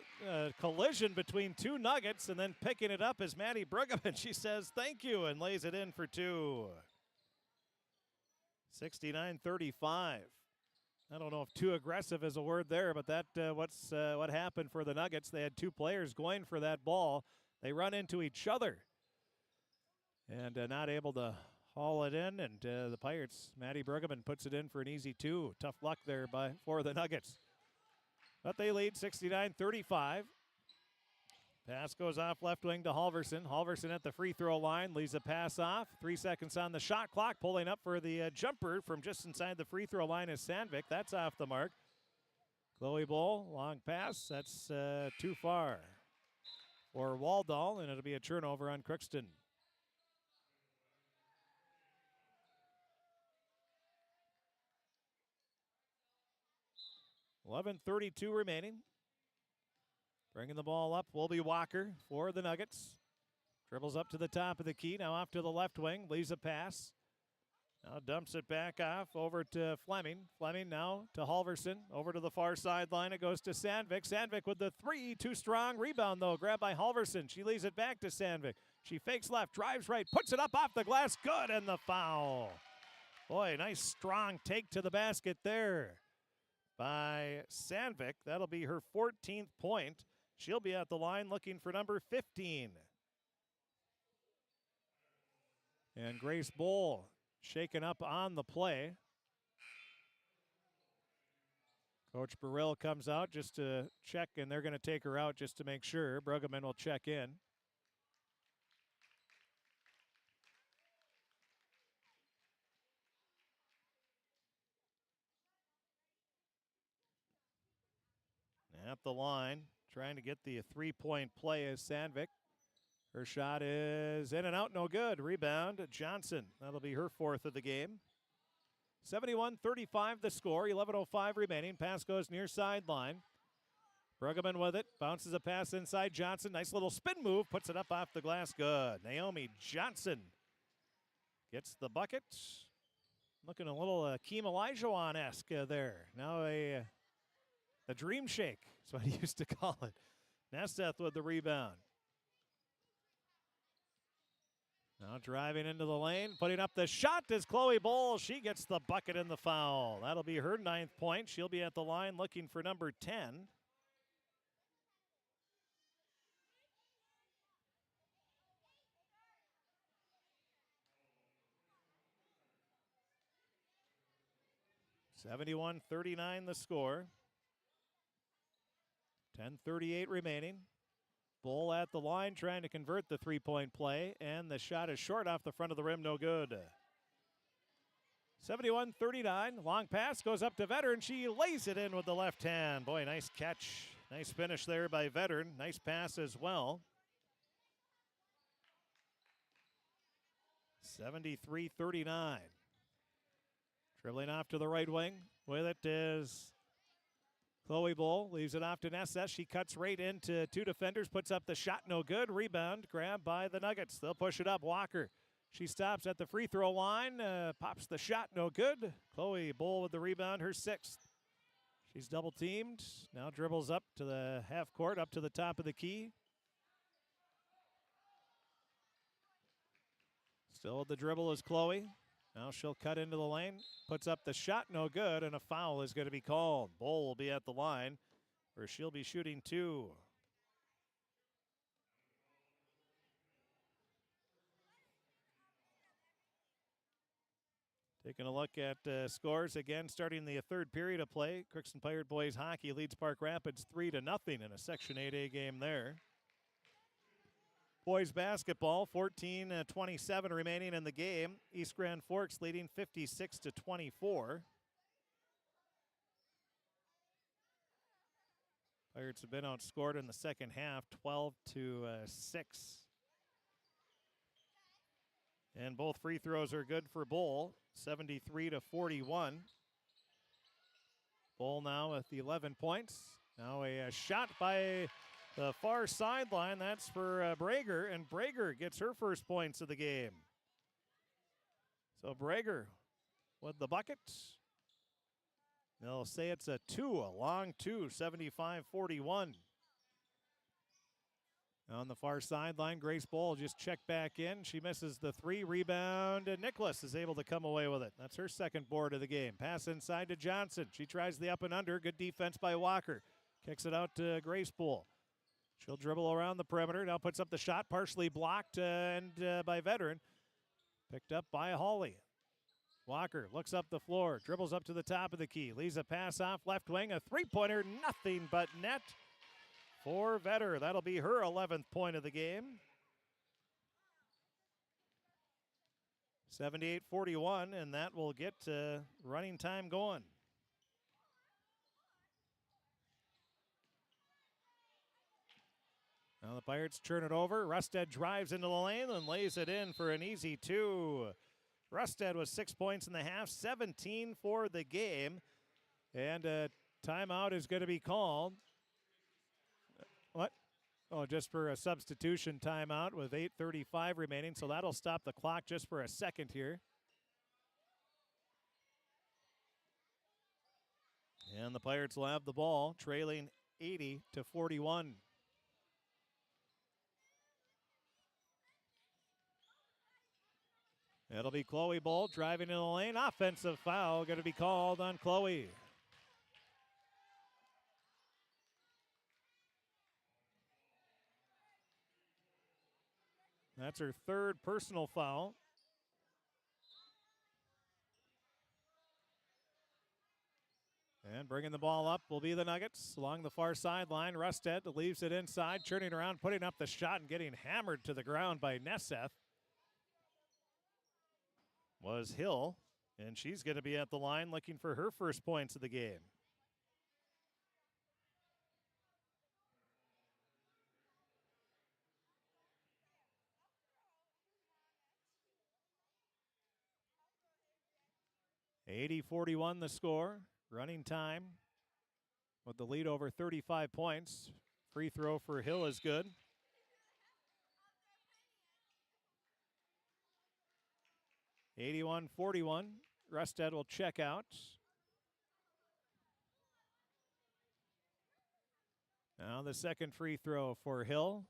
Speaker 1: collision between two Nuggets, and then picking it up is Maddie Bruggeman. She says thank you and lays it in for two. 69-35. I don't know if too aggressive is a word there, but that what happened for the Nuggets. They had two players going for that ball. They run into each other and not able to haul it in, and the Pirates, Maddie Bruggeman puts it in for an easy two. Tough luck there for the Nuggets. But they lead 69-35. Pass goes off left wing to Halverson. Halverson at the free throw line, leaves a pass off. 3 seconds on the shot clock. Pulling up for the jumper from just inside the free throw line is Sandvik. That's off the mark. Chloe Bull, long pass. That's too far for Waldall, and it'll be a turnover on Crookston. 11:32 remaining. Bringing the ball up will be Walker for the Nuggets. Dribbles up to the top of the key. Now off to the left wing. Leaves a pass. Now dumps it back off over to Fleming. Fleming now to Halverson. Over to the far sideline. It goes to Sandvik. Sandvik with the three. Too strong. Rebound, though. Grabbed by Halverson. She leaves it back to Sandvik. She fakes left. Drives right. Puts it up off the glass. Good. And the foul. Boy, nice strong take to the basket there by Sandvik. That'll be her 14th point. She'll be at the line looking for number 15. And Grace Bull shaken up on the play. Coach Burrell comes out just to check, and they're going to take her out just to make sure. Bruggeman will check in. At the line, trying to get the three-point play is Sandvik. Her shot is in and out, no good. Rebound, Johnson. That'll be her fourth of the game. 71-35 the score, 11:05 remaining. Pass goes near sideline. Bruggeman with it, bounces a pass inside Johnson. Nice little spin move, puts it up off the glass, good. Naomi Johnson gets the bucket. Looking a little Keem Olajuwon-esque there. Now the dream shake is what he used to call it. Nesteth with the rebound. Now driving into the lane, putting up the shot is Chloe Bull. She gets the bucket and the foul. That'll be her 9th point. She'll be at the line looking for number 10. (71-39) the score. 10:38 remaining. Bull at the line trying to convert the three-point play, and the shot is short off the front of the rim, no good. 71-39, long pass goes up to Veteran. She lays it in with the left hand. Boy, nice catch. Nice finish there by Veteran. Nice pass as well. 73-39. Dribbling off to the right wing. With it is Chloe Bull, leaves it off to Nessa. She cuts right into two defenders, puts up the shot, no good. Rebound, grabbed by the Nuggets. They'll push it up. Walker, she stops at the free throw line, pops the shot, no good. Chloe Bull with the rebound, her 6th. She's double teamed, now dribbles up to the half court, up to the top of the key. Still with the dribble is Chloe. Now she'll cut into the lane, puts up the shot, no good, and a foul is going to be called. Bull will be at the line, where she'll be shooting 2. Taking a look at scores again, starting the third period of play. Crookston Pirate Boys Hockey leads Park Rapids 3-0 in a Section 8A game there. Boys basketball, 14:27 remaining in the game. East Grand Forks leading 56-24. Pirates have been outscored in the second half, 12-6. And both free throws are good for Bull, 73-41. Bull now with the 11 points. Now a shot by the far sideline. That's for Brager, and Brager gets her first points of the game. So Brager with the bucket. They'll say it's a long two, 75-41. On the far sideline, Grace Bowl just checked back in. She misses the three. Rebound, and Nicholas is able to come away with it. That's her second board of the game. Pass inside to Johnson. She tries the up and under. Good defense by Walker. Kicks it out to Grace Bowl. She'll dribble around the perimeter. Now puts up the shot, partially blocked by Veteran. Picked up by Hawley. Walker looks up the floor, dribbles up to the top of the key. Leaves a pass off left wing. A three-pointer, nothing but net for Vetter. That'll be her 11th point of the game. 78-41, and that will get running time going. Now the Pirates turn it over. Rusted drives into the lane and lays it in for an easy two. Rusted was 6 points in the half, 17 for the game. And a timeout is going to be called. What? Oh, just for a substitution timeout with 8:35 remaining. So that'll stop the clock just for a second here. And the Pirates will have the ball, trailing 80-41. It'll be Chloe Bolt driving in the lane. Offensive foul going to be called on Chloe. That's her third personal foul. And bringing the ball up will be the Nuggets along the far sideline. Rusted leaves it inside, turning around, putting up the shot, and getting hammered to the ground by Nesseth was Hill, and she's going to be at the line looking for her first points of the game. (80-41) the score. Running time with the lead over 35 points. Free throw for Hill is good. (81-41). Rusted will check out. Now the second free throw for Hill.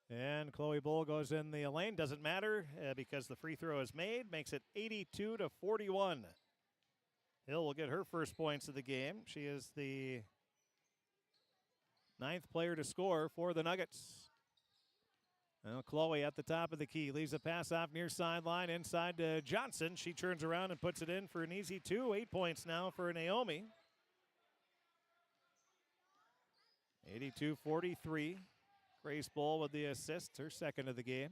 Speaker 1: And Chloe Bull goes in the lane. Doesn't matter because the free throw is made. Makes it 82-41. Hill will get her first points of the game. She is the 9th player to score for the Nuggets. Now Chloe at the top of the key. Leaves a pass off near sideline inside to Johnson. She turns around and puts it in for an easy two. 8 points now for Naomi. 82-43. Grace Bull with the assist, her second of the game.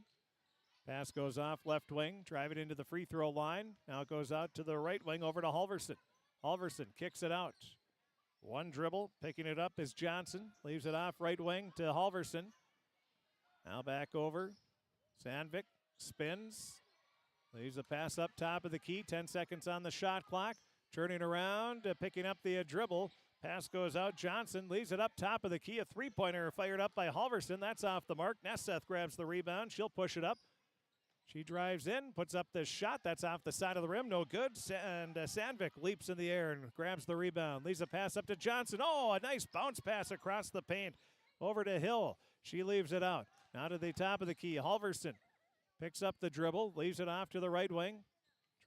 Speaker 1: Pass goes off left wing, drive it into the free throw line. Now it goes out to the right wing over to Halverson. Halverson kicks it out. One dribble, picking it up is Johnson. Leaves it off right wing to Halverson. Now back over. Sandvik spins. Leaves a pass up top of the key. 10 seconds on the shot clock. Turning around, picking up the dribble. Pass goes out. Johnson leaves it up top of the key. A three-pointer fired up by Halverson. That's off the mark. Nesseth grabs the rebound. She'll push it up. She drives in, puts up this shot. That's off the side of the rim. No good. And Sandvik leaps in the air and grabs the rebound. Leaves a pass up to Johnson. Oh, a nice bounce pass across the paint. Over to Hill. She leaves it out. Now to the top of the key. Halverson picks up the dribble. Leaves it off to the right wing.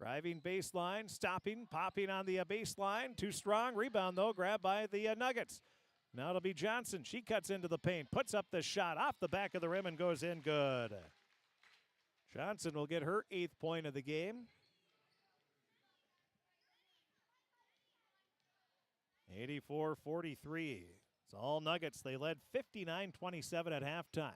Speaker 1: Driving baseline. Stopping. Popping on the baseline. Too strong. Rebound, though. Grabbed by the Nuggets. Now it'll be Johnson. She cuts into the paint. Puts up the shot off the back of the rim and goes in good. Johnson will get her 8th point of the game. 84-43. It's all Nuggets. They led 59-27 at halftime.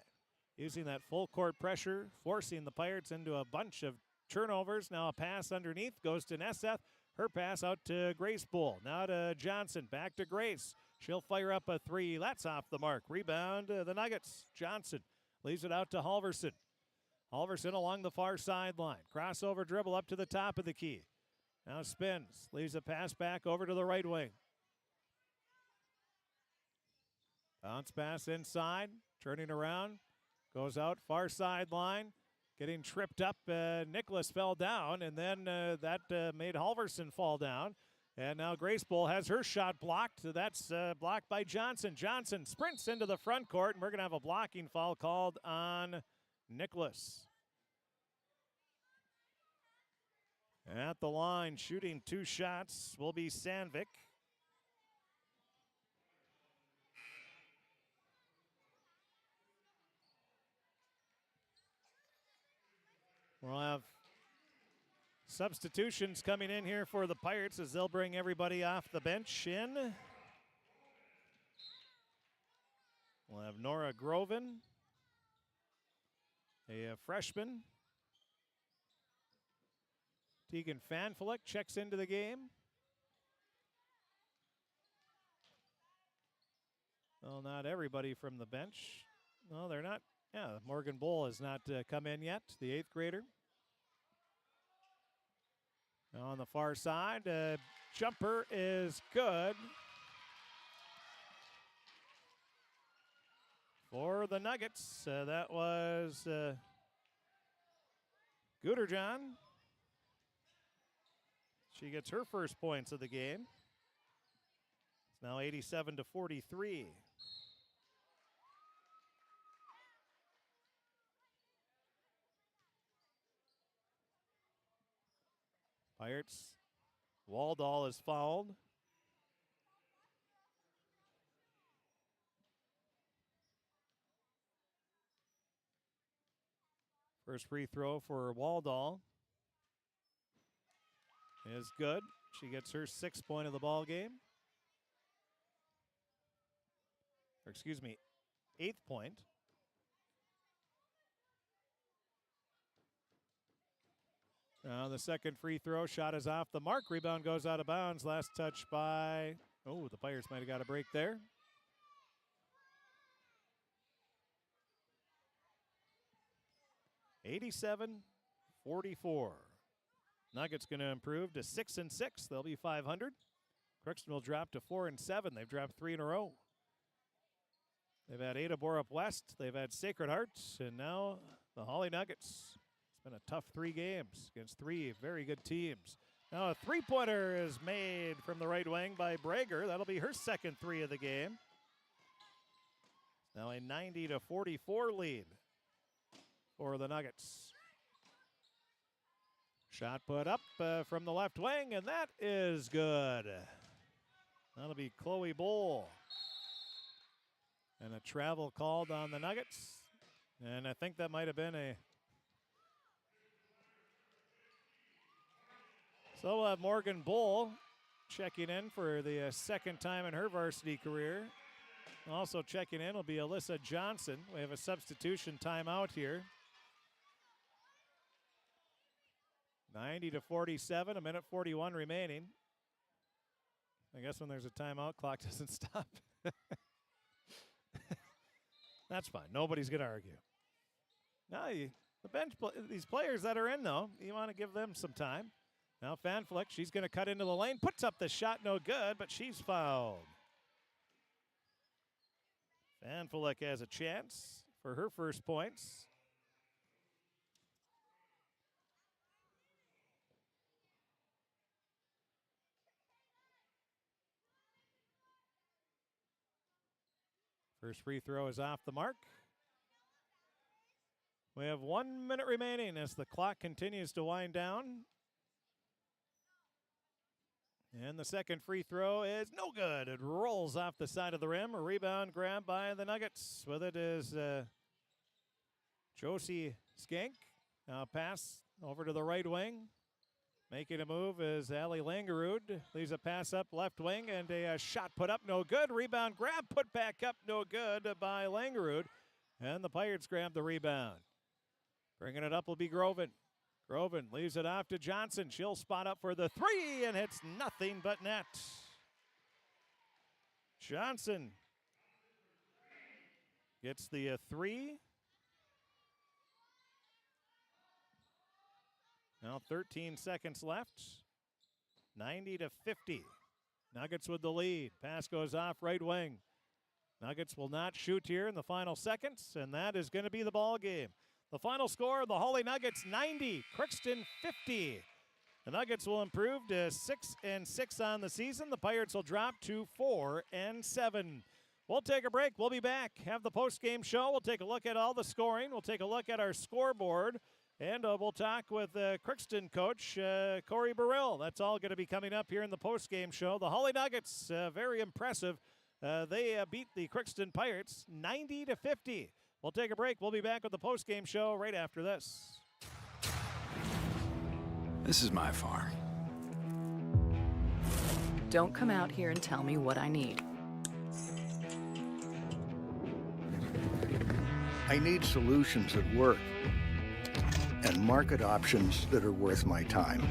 Speaker 1: Using that full court pressure, forcing the Pirates into a bunch of turnovers. Now a pass underneath goes to Nesseth. Her pass out to Grace Bull. Now to Johnson. Back to Grace. She'll fire up a three. That's off the mark. Rebound the Nuggets. Johnson leaves it out to Halverson. Halverson along the far sideline. Crossover dribble up to the top of the key. Now spins. Leaves a pass back over to the right wing. Bounce pass inside, turning around, goes out, far sideline, getting tripped up. Nicholas fell down, and then that made Halverson fall down. And now Grace Bull has her shot blocked. That's blocked by Johnson. Johnson sprints into the front court, and we're going to have a blocking foul called on Nicholas. At the line, shooting 2 shots will be Sandvik. We'll have substitutions coming in here for the Pirates as they'll bring everybody off the bench in. We'll have Nora Groven, a freshman. Tegan Fanflick checks into the game. Well, not everybody from the bench. Well, they're not. Yeah, Morgan Bull has not come in yet, the 8th grader. Now on the far side, jumper is good for the Nuggets. That was Guterjohn. She gets her first points of the game. It's now 87-43. Pirates. Waldall is fouled. First free throw for Waldall is good. She gets her 6th point of the ball game. Or excuse me, 8th point. Now the second free throw shot is off the mark. Rebound goes out of bounds. Last touch by, the Pirates might have got a break there. (87-44). Nuggets going to improve to 6-6. They'll be 500. Crookston will drop to 4-7. They've dropped 3 in a row. They've had Ada Borup West. They've had Sacred Heart, and now the Hawley Nuggets. It's been a tough 3 games against 3 very good teams. Now a 3-pointer is made from the right wing by Brager. That'll be her 2nd 3 of the game. Now a 90-44 lead for the Nuggets. Shot put up from the left wing, and that is good. That'll be Chloe Bull. And a travel called on the Nuggets. And I think that might have been a... So we'll have Morgan Bull checking in for the 2nd time in her varsity career. Also checking in will be Alyssa Johnson. We have a substitution timeout here. 90-47, 1:41 remaining. I guess when there's a timeout, clock doesn't stop. That's fine. Nobody's going to argue. Now, the bench, these players that are in, though, you want to give them some time. Now, Fanflick, she's going to cut into the lane, puts up the shot, no good, but she's fouled. Fanflick has a chance for her first points. First free throw is off the mark. We have 1 minute remaining as the clock continues to wind down. And the second free throw is no good. It rolls off the side of the rim. A rebound grab by the Nuggets. With it is Josie Skank. Now pass over to the right wing. Making a move is Allie Langerud. Leaves a pass up left wing and a shot put up, no good. Rebound grab, put back up, no good by Langerud. And the Pirates grab the rebound. Bringing it up will be Groven. Groven leaves it off to Johnson. She'll spot up for the 3 and hits nothing but net. Johnson gets the 3. Now 13 seconds left. 90-50. Nuggets with the lead. Pass goes off right wing. Nuggets will not shoot here in the final seconds, and that is going to be the ball game. The final score, the Hawley Nuggets 90, Crookston 50. The Nuggets will improve to 6-6 on the season. The Pirates will drop to 4-7. We'll take a break. We'll be back. Have the post-game show. We'll take a look at all the scoring. We'll take a look at our scoreboard. And we'll talk with Crookston coach Corey Burrell. That's all going to be coming up here in the post-game show. The Hawley Nuggets, very impressive. They beat the Crookston Pirates 90-50. We'll take a break. We'll be back with the post-game show right after this.
Speaker 10: This is my farm.
Speaker 11: Don't come out here and tell me what I need.
Speaker 12: I need solutions that work and market options that are worth my time.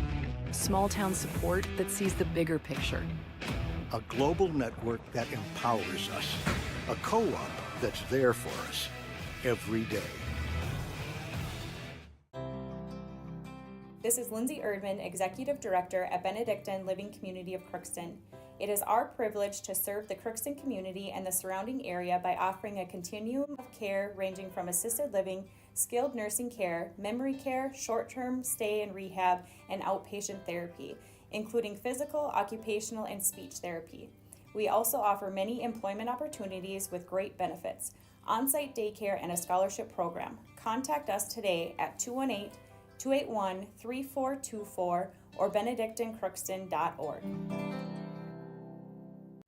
Speaker 11: Small town support that sees the bigger picture.
Speaker 12: A global network that empowers us. A co-op that's there for us every day.
Speaker 24: This is Lindsay Erdman, Executive Director at Benedictine Living Community of Crookston. It is our privilege to serve the Crookston community and the surrounding area by offering a continuum of care ranging from assisted living, skilled nursing care, memory care, short-term stay and rehab, and outpatient therapy, including physical, occupational, and speech therapy. We also offer many employment opportunities with great benefits, on-site daycare, and a scholarship program. Contact us today at 218-281-3424 or benedictinecrookston.org.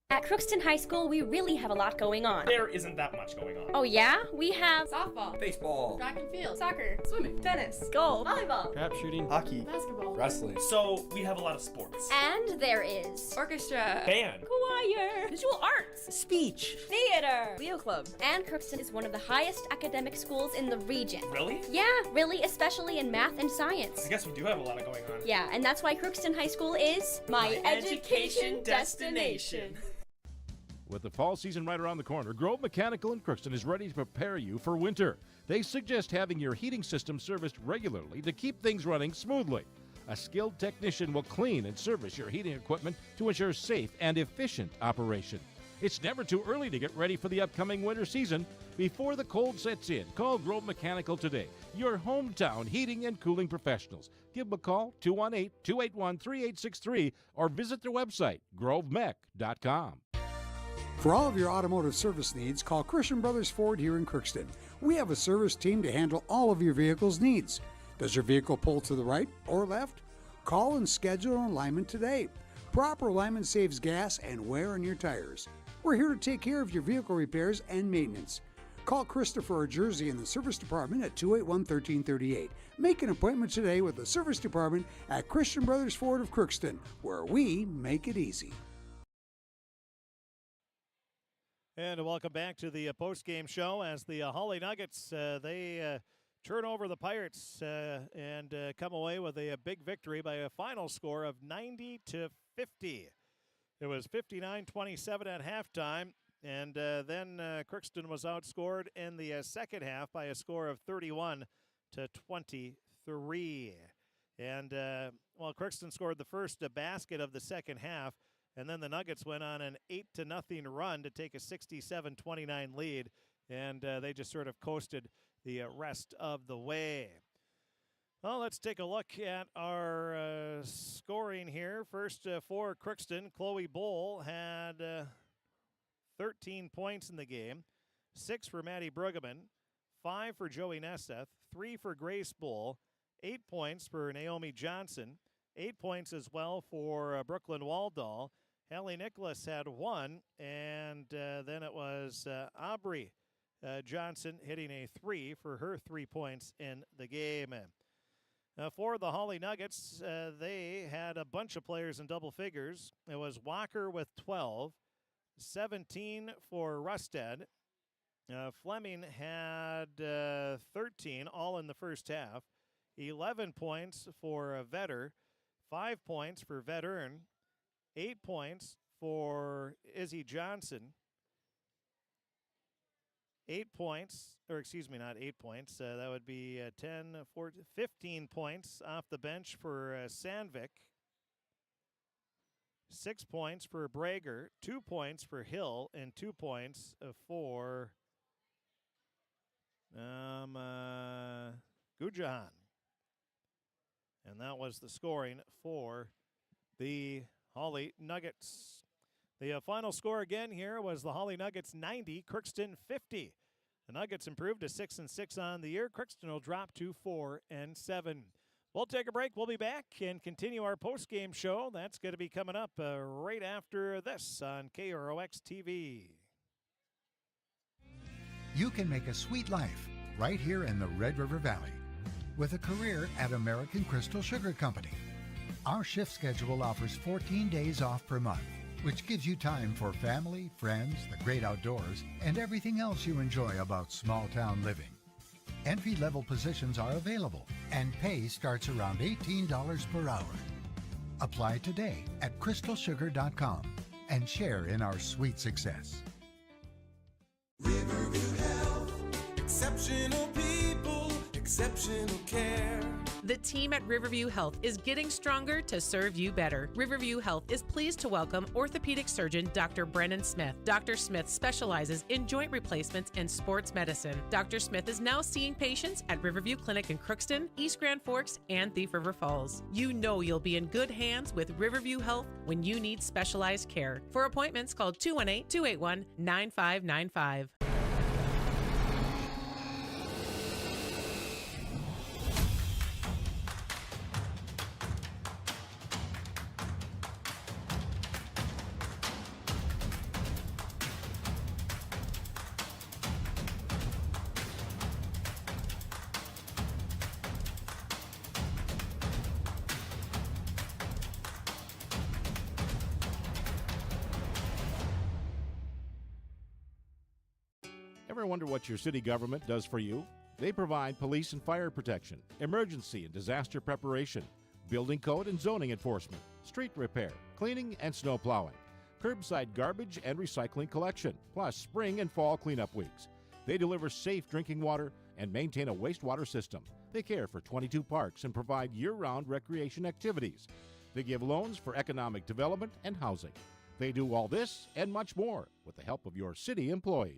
Speaker 9: At Crookston High School, we really have a lot going on.
Speaker 13: There isn't that much going on.
Speaker 9: Oh yeah? We have
Speaker 14: softball,
Speaker 23: Baseball,
Speaker 14: track and field, soccer, swimming, tennis,
Speaker 9: golf,
Speaker 14: volleyball,
Speaker 18: Trap shooting,
Speaker 23: hockey,
Speaker 14: basketball,
Speaker 23: wrestling.
Speaker 13: So we have a lot of sports.
Speaker 9: and there is
Speaker 14: orchestra,
Speaker 13: Band,
Speaker 9: choir,
Speaker 14: visual arts,
Speaker 23: Speech.
Speaker 9: theater,
Speaker 14: Leo Club.
Speaker 9: and Crookston is one of the highest academic schools in the region.
Speaker 13: Really?
Speaker 9: Yeah, really, especially in math and science.
Speaker 13: I guess we do have a lot going on.
Speaker 9: Yeah, and that's why Crookston High School is
Speaker 14: My education destination.
Speaker 5: With the fall season right around the corner, Grove Mechanical in Crookston is ready to prepare you for winter. They suggest having your heating system serviced regularly to keep things running smoothly. A skilled technician will clean and service your heating equipment to ensure safe and efficient operation. It's never too early to get ready for the upcoming winter season. Before the cold sets in, call Grove Mechanical today, your hometown heating and cooling professionals. Give them a call, 218-281-3863, or visit their website, grovemech.com.
Speaker 15: For all of your automotive service needs, call Christian Brothers Ford here in Crookston. We have a service team to handle all of your vehicle's needs. Does your vehicle pull to the right or left? Call and schedule an alignment today. Proper alignment saves gas and wear on your tires. We're here to take care of your vehicle repairs and maintenance. Call Christopher or Jersey in the service department at 281-1338. Make an appointment today with the service department at Christian Brothers Ford of Crookston, where we make it easy.
Speaker 1: And welcome back to the post-game show as the Hawley Nuggets, they turn over the Pirates and come away with a big victory by a final score of 90-50. It was 59-27 at halftime, and then Crookston was outscored in the second half by a score of 31-23. And, Crookston scored the first basket of the second half, and then the Nuggets went on an 8-0 run to take a 67-29 lead, and they just sort of coasted the rest of the way. Well, let's take a look at our scoring here. First for Crookston, Chloe Bowl had 13 points in the game, 6 for Maddie Brueggemann, 5 for Joey Nesseth, 3 for Grace Bowl, 8 points for Naomi Johnson, 8 points as well for Brooklyn Waldall. Hallie Nicholas had 1, and then it was Aubrey Johnson hitting a 3 for her 3 points in the game. For the Hawley Nuggets, they had a bunch of players in double figures. It was Walker with 12, 17 for Rusted. Fleming had 13, all in the first half. 11 points for Vetter, 5 points for Vettern, 8 points for Izzy Johnson, 8 points, or excuse me, not 8 points. That would be 10, 14, 15 points off the bench for Sandvik. 6 points for Brager, 2 points for Hill, and 2 points for Gujahan. And that was the scoring for the Hawley Nuggets. The final score again here was the Hawley Nuggets 90, Crookston 50. The Nuggets improved to 6-6 on the year. Crookston will drop to 4-7. We'll take a break. We'll be back and continue our post-game show. That's going to be coming up right after this on KROX TV.
Speaker 2: You can make a sweet life right here in the Red River Valley with a career at American Crystal Sugar Company. Our shift schedule offers 14 days off per month, which gives you time for family, friends, the great outdoors, and everything else you enjoy about small-town living. Entry-level positions are available, and pay starts around $18 per hour. Apply today at crystalsugar.com and share in our sweet success.
Speaker 3: Riverview Health, exceptional people, exceptional care.
Speaker 4: The team at Riverview Health is getting stronger to serve you better. Riverview Health is pleased to welcome orthopedic surgeon Dr. Brennan Smith. Dr. Smith specializes in joint replacements and sports medicine. Dr. Smith is now seeing patients at Riverview Clinic in Crookston, East Grand Forks, and Thief River Falls. You know you'll be in good hands with Riverview Health when you need specialized care. For appointments, call 218-281-9595.
Speaker 5: Ever wonder what your city government does for you? They provide police and fire protection, emergency and disaster preparation, building code and zoning enforcement, street repair, cleaning and snow plowing, curbside garbage and recycling collection, plus spring and fall cleanup weeks. They deliver safe drinking water and maintain a wastewater system. They care for 22 parks and provide year-round recreation activities. They give loans for economic development and housing. They do all this and much more with the help of your city employees.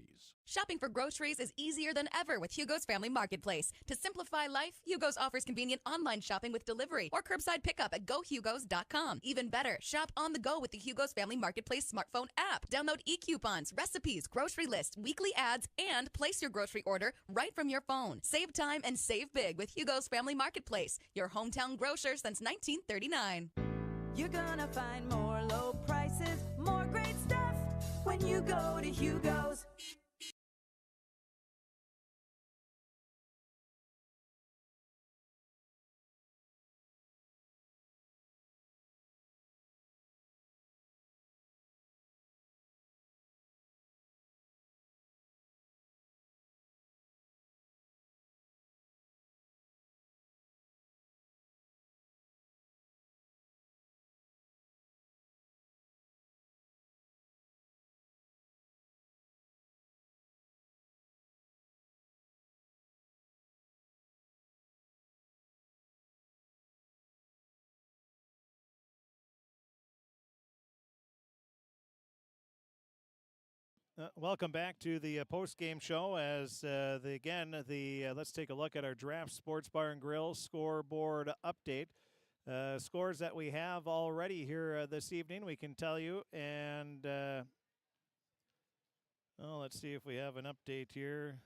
Speaker 6: Shopping for groceries is easier than ever with Hugo's Family Marketplace. To simplify life, Hugo's offers convenient online shopping with delivery or curbside pickup at gohugos.com. Even better, shop on the go with the Hugo's Family Marketplace smartphone app. Download e-coupons, recipes, grocery lists, weekly ads, and place your grocery order right from your phone. Save time and save big with Hugo's Family Marketplace, your hometown grocer since 1939.
Speaker 7: You're gonna find more low prices, more great stuff when you go to Hugo's.
Speaker 1: Welcome back to the post-game show. As let's take a look at our Draft Sports Bar and Grill scoreboard update. Scores that we have already here this evening, we can tell you. And let's see if we have an update here.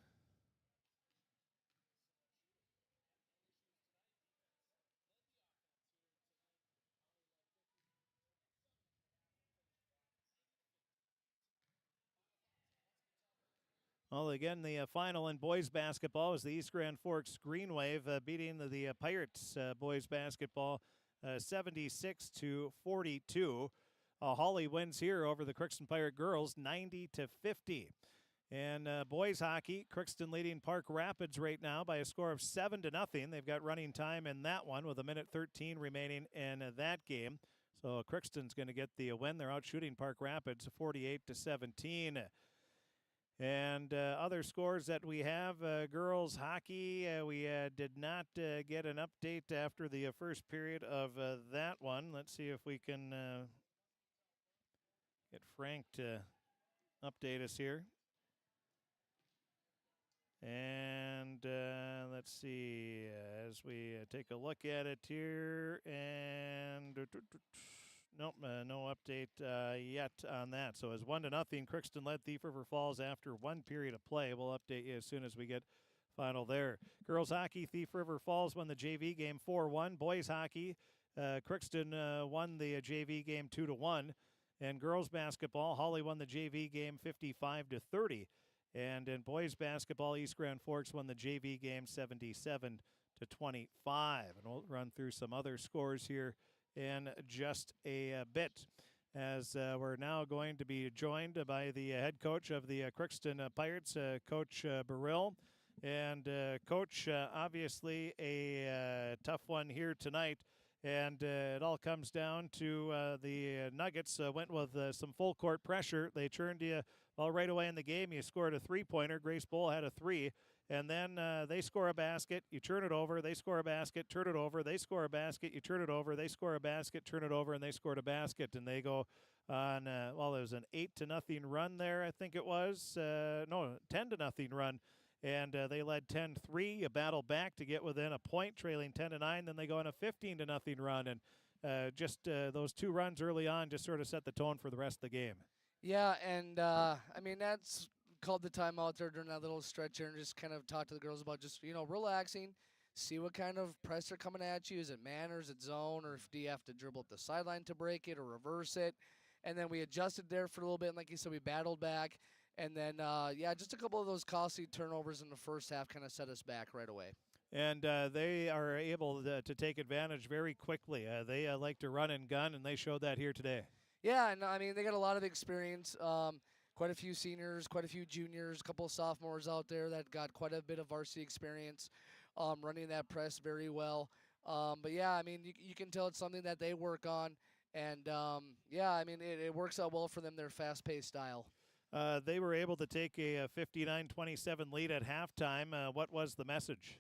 Speaker 1: Well, again, the final in boys basketball is the East Grand Forks Green Wave beating the Pirates boys basketball 76-42. Hawley wins here over the Crookston Pirate Girls 90-50. And boys hockey, Crookston leading Park Rapids right now by a score of 7-0. They've got running time in that one with 1:13 remaining in that game. So Crookston's going to get the win. They're out shooting Park Rapids 48-17. And other scores that we have, girls hockey, we did not get an update after the first period of that one. Let's see if we can get Frank to update us here. And let's see, as we take a look at it here, and nope, no update yet on that. So as 1-0, Crookston led Thief River Falls after 1 period of play. We'll update you as soon as we get final there. Girls hockey, Thief River Falls won the JV game 4-1. Boys hockey, Crookston won the JV game 2-1. And girls basketball, Hawley won the JV game 55-30. And in boys basketball, East Grand Forks won the JV game 77-25. And we'll run through some other scores here in just a bit, as we're now going to be joined by the head coach of the Crookston Pirates, Coach Burrill. And Coach, obviously a tough one here tonight. And it all comes down to the Nuggets went with some full court pressure. They turned you right away in the game. You scored a 3-pointer. Grace Bull had a 3. And then they score a basket. You turn it over. They score a basket. Turn it over. They score a basket. You turn it over. They score a basket. Turn it over. And they scored a basket. And they go on, it was an 8-0 run there, I think it was. No, 10-0 run. And they led 10-3. You battle back to get within a point, trailing 10-9. Then they go on a 15-0 run. And just those 2 runs early on just sort of set the tone for the rest of the game.
Speaker 8: Yeah, and that's called the timeout there during that little stretch here and just kind of talk to the girls about just, relaxing, see what kind of pressure coming at you. Is it man or is it zone, or do you have to dribble up the sideline to break it or reverse it? And then we adjusted there for a little bit, and like you said, we battled back. And then, just a couple of those costly turnovers in the first half kind of set us back right away.
Speaker 1: And they are able to take advantage very quickly. They like to run and gun, and they showed that here today.
Speaker 8: Yeah, and they got a lot of experience. Quite a few seniors, quite a few juniors, a couple of sophomores out there that got quite a bit of varsity experience running that press very well. But, yeah, you can tell it's something that they work on. And, it works out well for them, their fast-paced style.
Speaker 1: They were able to take a 59-27 lead at halftime. What was the message?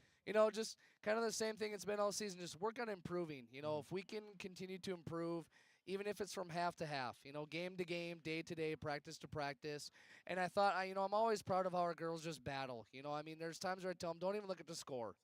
Speaker 8: Just kind of the same thing it's been all season. Just work on improving. If we can continue to improve, even if it's from half to half, game to game, day to day, practice to practice. And I thought, I'm always proud of how our girls just battle. There's times where I tell them, don't even look at the score.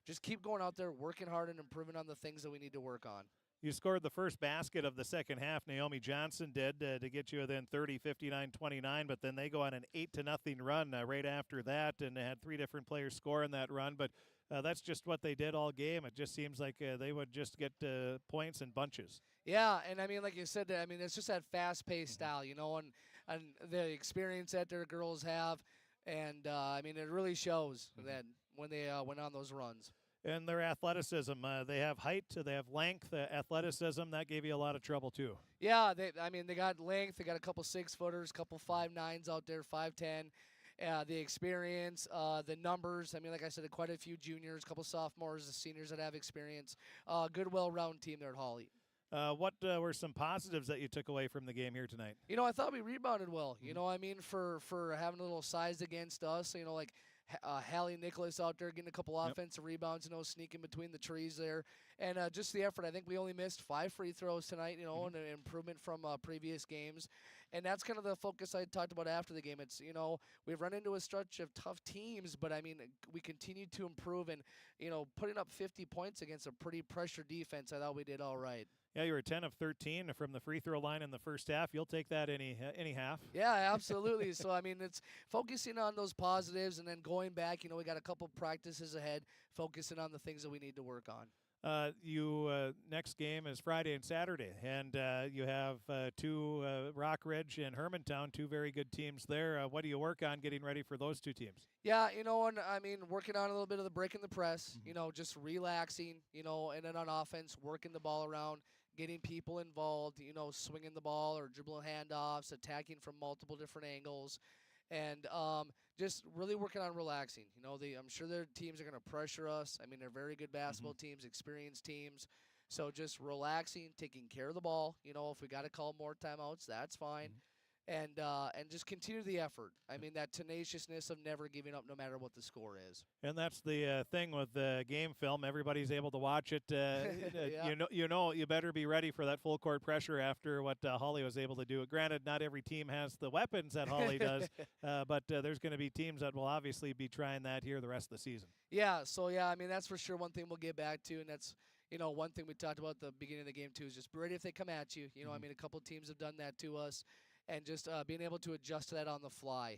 Speaker 8: Just keep going out there, working hard and improving on the things that we need to work on.
Speaker 1: You scored the first basket of the second half. Naomi Johnson did to get you within 30, 59-29, but then they go on an 8-0 run right after that, and they had 3 different players score in that run. But that's just what they did all game. It just seems like they would just get points in bunches.
Speaker 8: Yeah, and like you said, it's just that fast-paced style, and the experience that their girls have, and it really shows that when they went on those runs.
Speaker 1: And their athleticism, they have height, they have length, athleticism. That gave you a lot of trouble too.
Speaker 8: Yeah, they got length. They got a couple 6-footers, a couple 5'9s out there, 5'10. The experience, the numbers. Like I said, quite a few juniors, a couple sophomores, the seniors that have experience. Good, well-rounded team there at Hawley.
Speaker 1: What were some positives that you took away from the game here tonight?
Speaker 8: I thought we rebounded well. For having a little size against us, Hawley Nicholas out there getting a couple offensive rebounds, sneaking between the trees there. And just the effort. I think we only missed 5 free throws tonight, and an improvement from previous games. And that's kind of the focus I talked about after the game. It's, we've run into a stretch of tough teams, but, we continue to improve. And, putting up 50 points against a pretty pressured defense, I thought we did all right.
Speaker 1: Yeah, you were 10 of 13 from the free throw line in the first half. You'll take that any half.
Speaker 8: Yeah, absolutely. So, it's focusing on those positives and then going back. We got a couple practices ahead, focusing on the things that we need to work on.
Speaker 1: Next game is Friday and Saturday, and you have 2 Rock Ridge and Hermantown, 2 very good teams there. What do you work on getting ready for those 2 teams?
Speaker 8: Yeah, and working on a little bit of the break in the press, just relaxing, and then on offense, working the ball around, getting people involved, swinging the ball or dribbling handoffs, attacking from multiple different angles. And just really working on relaxing. I'm sure their teams are going to pressure us. They're very good basketball teams, experienced teams. So just relaxing, taking care of the ball. If we got to call more timeouts, that's fine. and just continue the effort. I mean, that tenaciousness of never giving up no matter what the score is.
Speaker 1: And that's the thing with game film. Everybody's able to watch it.
Speaker 8: Yeah.
Speaker 1: You better be ready for that full court pressure after what Hawley was able to do. Granted, not every team has the weapons that Hawley does, but there's going to be teams that will obviously be trying that here the rest of the season.
Speaker 8: Yeah, so yeah, I mean, that's for sure one thing we'll get back to, and that's, one thing we talked about at the beginning of the game too, is just be ready if they come at you. I mean, a couple of teams have done that to us, and just being able to adjust to that on the fly,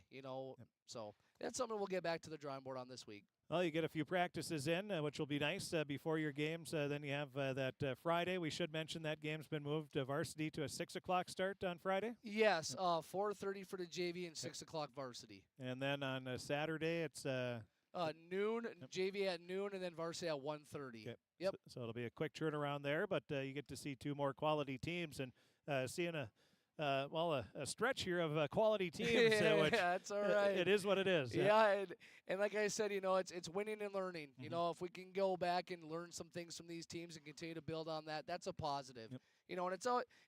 Speaker 8: So that's something we'll get back to the drawing board on this week.
Speaker 1: Well, you get a few practices in, which will be nice before your games. Then you have that Friday. We should mention that game's been moved to varsity to a 6 o'clock start on Friday.
Speaker 8: Yes, 4:30 for the JV and 6 o'clock varsity.
Speaker 1: And then on Saturday, it's
Speaker 8: noon, JV at noon, and then varsity at 1:30.
Speaker 1: Okay.
Speaker 8: Yep.
Speaker 1: So it'll be a quick turnaround there, but you get to see two more quality teams and seeing a stretch here of quality teams. Which
Speaker 8: that's all right.
Speaker 1: It is what it is.
Speaker 8: Yeah, and like I said, it's winning and learning. If we can go back and learn some things from these teams and continue to build on that, that's a positive.
Speaker 1: Yep.
Speaker 8: And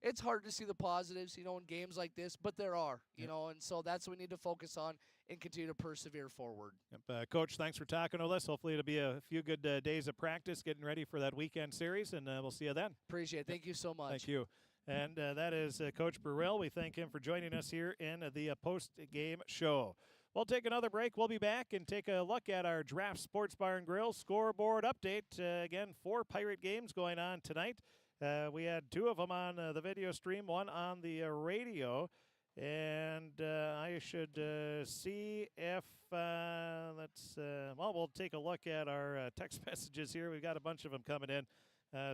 Speaker 8: it's hard to see the positives, in games like this, but there are, and so that's what we need to focus on and continue to persevere forward.
Speaker 1: Yep. Coach, thanks for talking with us. Hopefully it'll be a few good days of practice, getting ready for that weekend series, and we'll see you then.
Speaker 8: Appreciate it. Thank you so much.
Speaker 1: Thank you. And that is Coach Burrell. We thank him for joining us here in the post-game show. We'll take another break. We'll be back and take a look at our Draft Sports Bar and Grill scoreboard update. Again, 4 Pirate games going on tonight. We had 2 of them on the video stream, 1 on the radio. And I should see if we'll take a look at our text messages here. We've got a bunch of them coming in.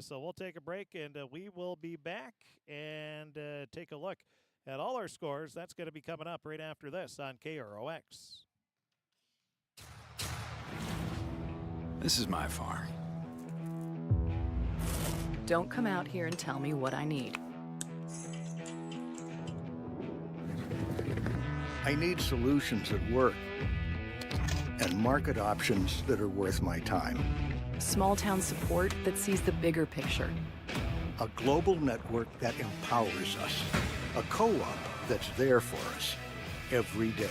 Speaker 1: So we'll take a break, and we will be back and take a look at all our scores. That's going to be coming up right after this on KROX.
Speaker 10: This is my farm.
Speaker 11: Don't come out here and tell me what I need.
Speaker 12: I need solutions that work and market options that are worth my time.
Speaker 11: Small town support that sees the bigger picture.
Speaker 12: A global network that empowers us. A co-op that's there for us every day.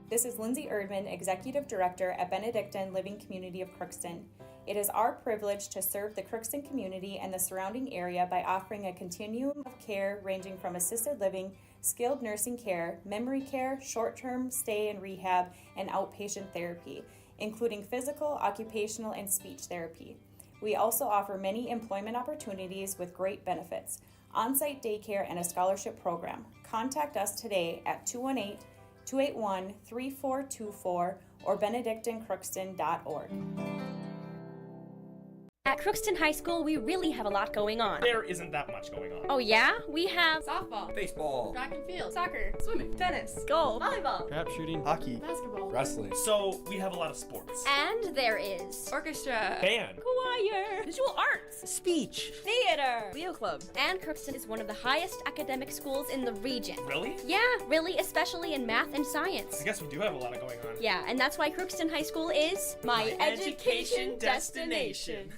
Speaker 24: This is Lindsay Erdman, Executive Director at Benedictine Living Community of Crookston. It is our privilege to serve the Crookston community and the surrounding area by offering a continuum of care ranging from assisted living, skilled nursing care, memory care, short-term stay and rehab, and outpatient therapy, including physical, occupational, and speech therapy. We also offer many employment opportunities with great benefits, on-site daycare, and a scholarship program. Contact us today at 218-281-3424 or benedictinecrookston.org.
Speaker 9: At Crookston High School, we really have a lot going on.
Speaker 13: There isn't that much going on.
Speaker 9: Oh yeah? We have
Speaker 14: softball,
Speaker 23: Baseball,
Speaker 14: track and field, soccer, swimming, tennis,
Speaker 9: golf,
Speaker 14: volleyball,
Speaker 19: trap shooting,
Speaker 23: hockey,
Speaker 14: basketball,
Speaker 19: wrestling.
Speaker 13: So we have a lot of sports.
Speaker 9: and there is
Speaker 14: orchestra,
Speaker 13: Band,
Speaker 9: choir,
Speaker 14: visual arts,
Speaker 11: Speech.
Speaker 9: theater,
Speaker 14: Leo Club.
Speaker 9: and Crookston is one of the highest academic schools in the region.
Speaker 13: Really?
Speaker 9: Yeah, really, especially in math and science.
Speaker 13: I guess we do have a lot going on.
Speaker 9: Yeah, and that's why Crookston High School is
Speaker 14: My education destination.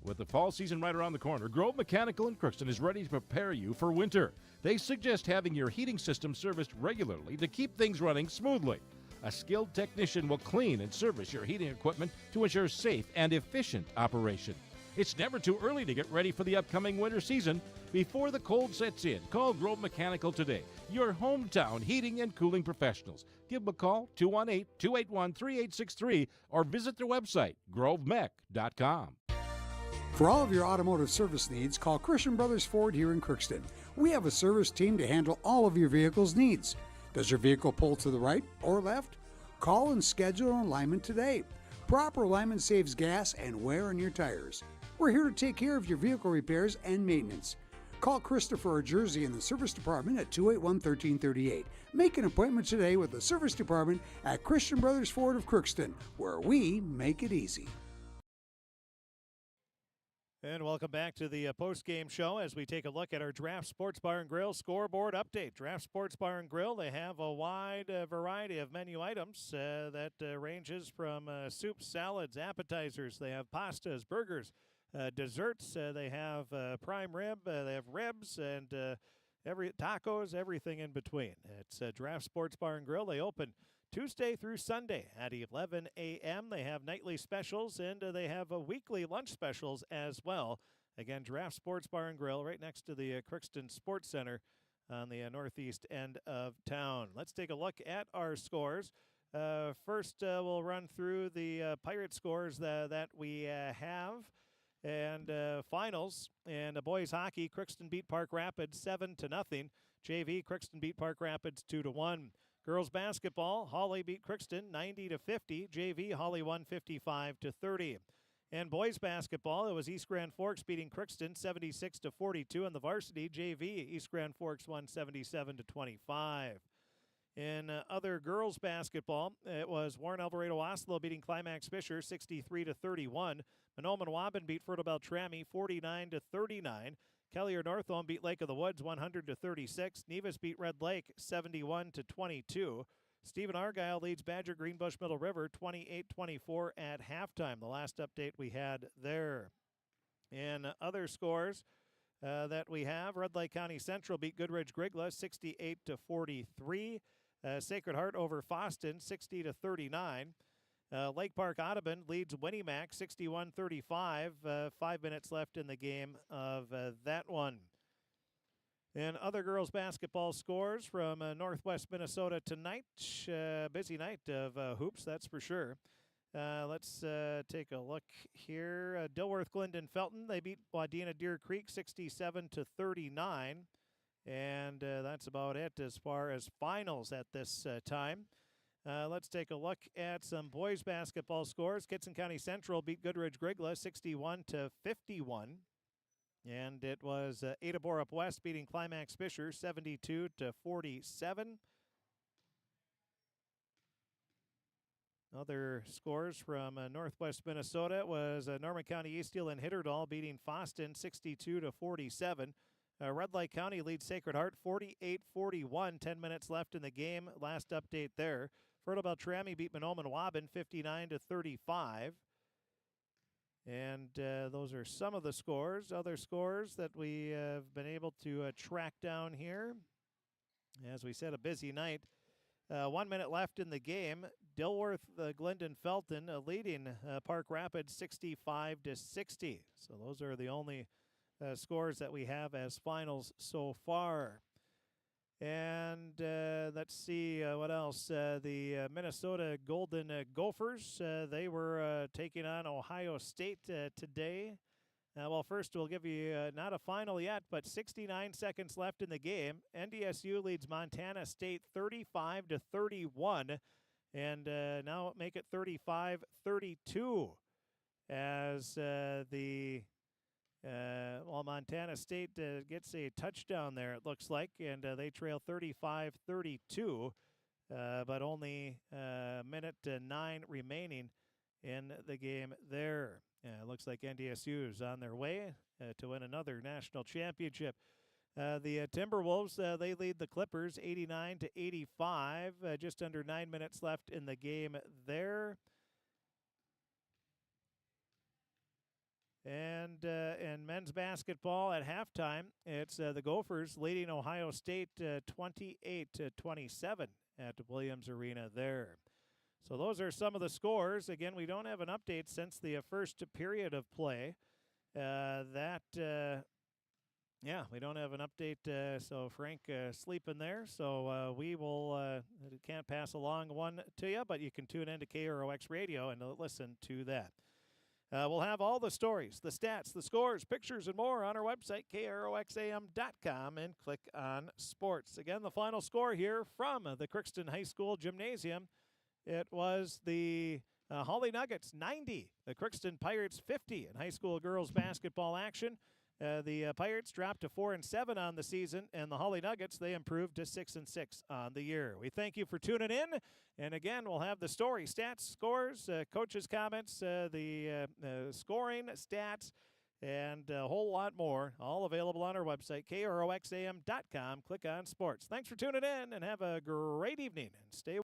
Speaker 5: With the fall season right around the corner, Grove Mechanical in Crookston is ready to prepare you for winter. They suggest having your heating system serviced regularly to keep things running smoothly. A skilled technician will clean and service your heating equipment to ensure safe and efficient operation. It's never too early to get ready for the upcoming winter season. Before the cold sets in, call Grove Mechanical today, your hometown heating and cooling professionals. Give them a call, 218-281-3863, or visit their website, grovemech.com.
Speaker 15: For all of your automotive service needs, call Christian Brothers Ford here in Crookston. We have a service team to handle all of your vehicle's needs. Does your vehicle pull to the right or left? Call and schedule an alignment today. Proper alignment saves gas and wear on your tires. We're here to take care of your vehicle repairs and maintenance. Call Christopher or Jersey in the service department at 281-1338. Make an appointment today with the service department at Christian Brothers Ford of Crookston, where we make it easy.
Speaker 1: And welcome back to the post-game show as we take a look at our Draft Sports Bar and Grill scoreboard update. Draft Sports Bar and Grill, they have a wide variety of menu items that ranges from soups, salads, appetizers. They have pastas, burgers, desserts. They have prime rib. They have ribs and tacos, everything in between. It's Draft Sports Bar and Grill. They open Tuesday through Sunday at 11 a.m. They have nightly specials, and they have weekly lunch specials as well. Again, Draft Sports Bar and Grill right next to the Crookston Sports Center on the northeast end of town. Let's take a look at our scores. First, we'll run through the Pirate scores that we have. And finals in boys hockey, Crookston beat Park Rapids 7-0. JV, Crookston beat Park Rapids 2-1. Girls basketball, Hawley beat Crookston 90-50. JV, Hawley won 55-30. And boys basketball, it was East Grand Forks beating Crookston 76-42. And the varsity, JV, East Grand Forks won 77-25. In other girls basketball, it was Warren Alvarado Oslo beating Climax Fisher 63-31. Manoman Waban beat Fertile Beltrami 49-39. Kellier Northome beat Lake of the Woods 100-36. Nevis beat Red Lake 71-22. Stephen Argyle leads Badger Greenbush Middle River 28-24 at halftime. The last update we had there. In other scores that we have, Red Lake County Central beat Goodridge Grigla 68-43. Sacred Heart over Foston 60-39. Lake Park Audubon leads Winnimac 61-35. 5 minutes left in the game of that one. And other girls basketball scores from Northwest Minnesota tonight. Busy night of hoops, that's for sure. Let's take a look here. Dilworth Glendon Felton, they beat Wadena Deer Creek 67-39. And that's about it as far as finals at this time. Let's take a look at some boys basketball scores. Kitson County Central beat Goodridge Grigla 61-51. And it was Ada Borup West beating Climax Fisher 72-47. Other scores from Northwest Minnesota was Norman County Easteel and Hitterdall beating Foston 62-47. Red Lake County leads Sacred Heart 48-41. 10 minutes left in the game. Last update there. Fertile Beltrami beat Manoman Waban 59-35. And those are some of the scores. Other scores that we have been able to track down here. As we said, a busy night. 1 minute left in the game. Dilworth Glendon Felton leading Park Rapids 65-60. So those are the only scores that we have as finals so far. And let's see what else. The Minnesota Golden Gophers, they were taking on Ohio State today. Well, first we'll give you not a final yet, but 69 seconds left in the game. NDSU leads Montana State 35-31. And now make it 35-32 as Montana State gets a touchdown there, it looks like, and they trail 35-32, but only minute 9 remaining in the game there. It looks like NDSU is on their way to win another national championship. The Timberwolves, they lead the Clippers 89-85, just under 9 minutes left in the game there. And in men's basketball at halftime, it's the Gophers leading Ohio State 28-27 at Williams Arena there. So those are some of the scores. Again, we don't have an update since the first period of play. We don't have an update, so Frank sleeping there. So we will can't pass along one to you, but you can tune into KROX Radio and listen to that. We'll have all the stories, the stats, the scores, pictures, and more on our website, KROXAM.com, and click on sports. Again, the final score here from the Crookston High School Gymnasium. It was the Hawley Nuggets 90, the Crookston Pirates 50 in high school girls basketball action. The Pirates dropped to 4-7 on the season, and the Hawley Nuggets, they improved to 6-6 on the year. We thank you for tuning in, and again, we'll have the story, stats, scores, coaches' comments, the scoring, stats, and a whole lot more, all available on our website, KROXAM.com. Click on sports. Thanks for tuning in, and have a great evening, and stay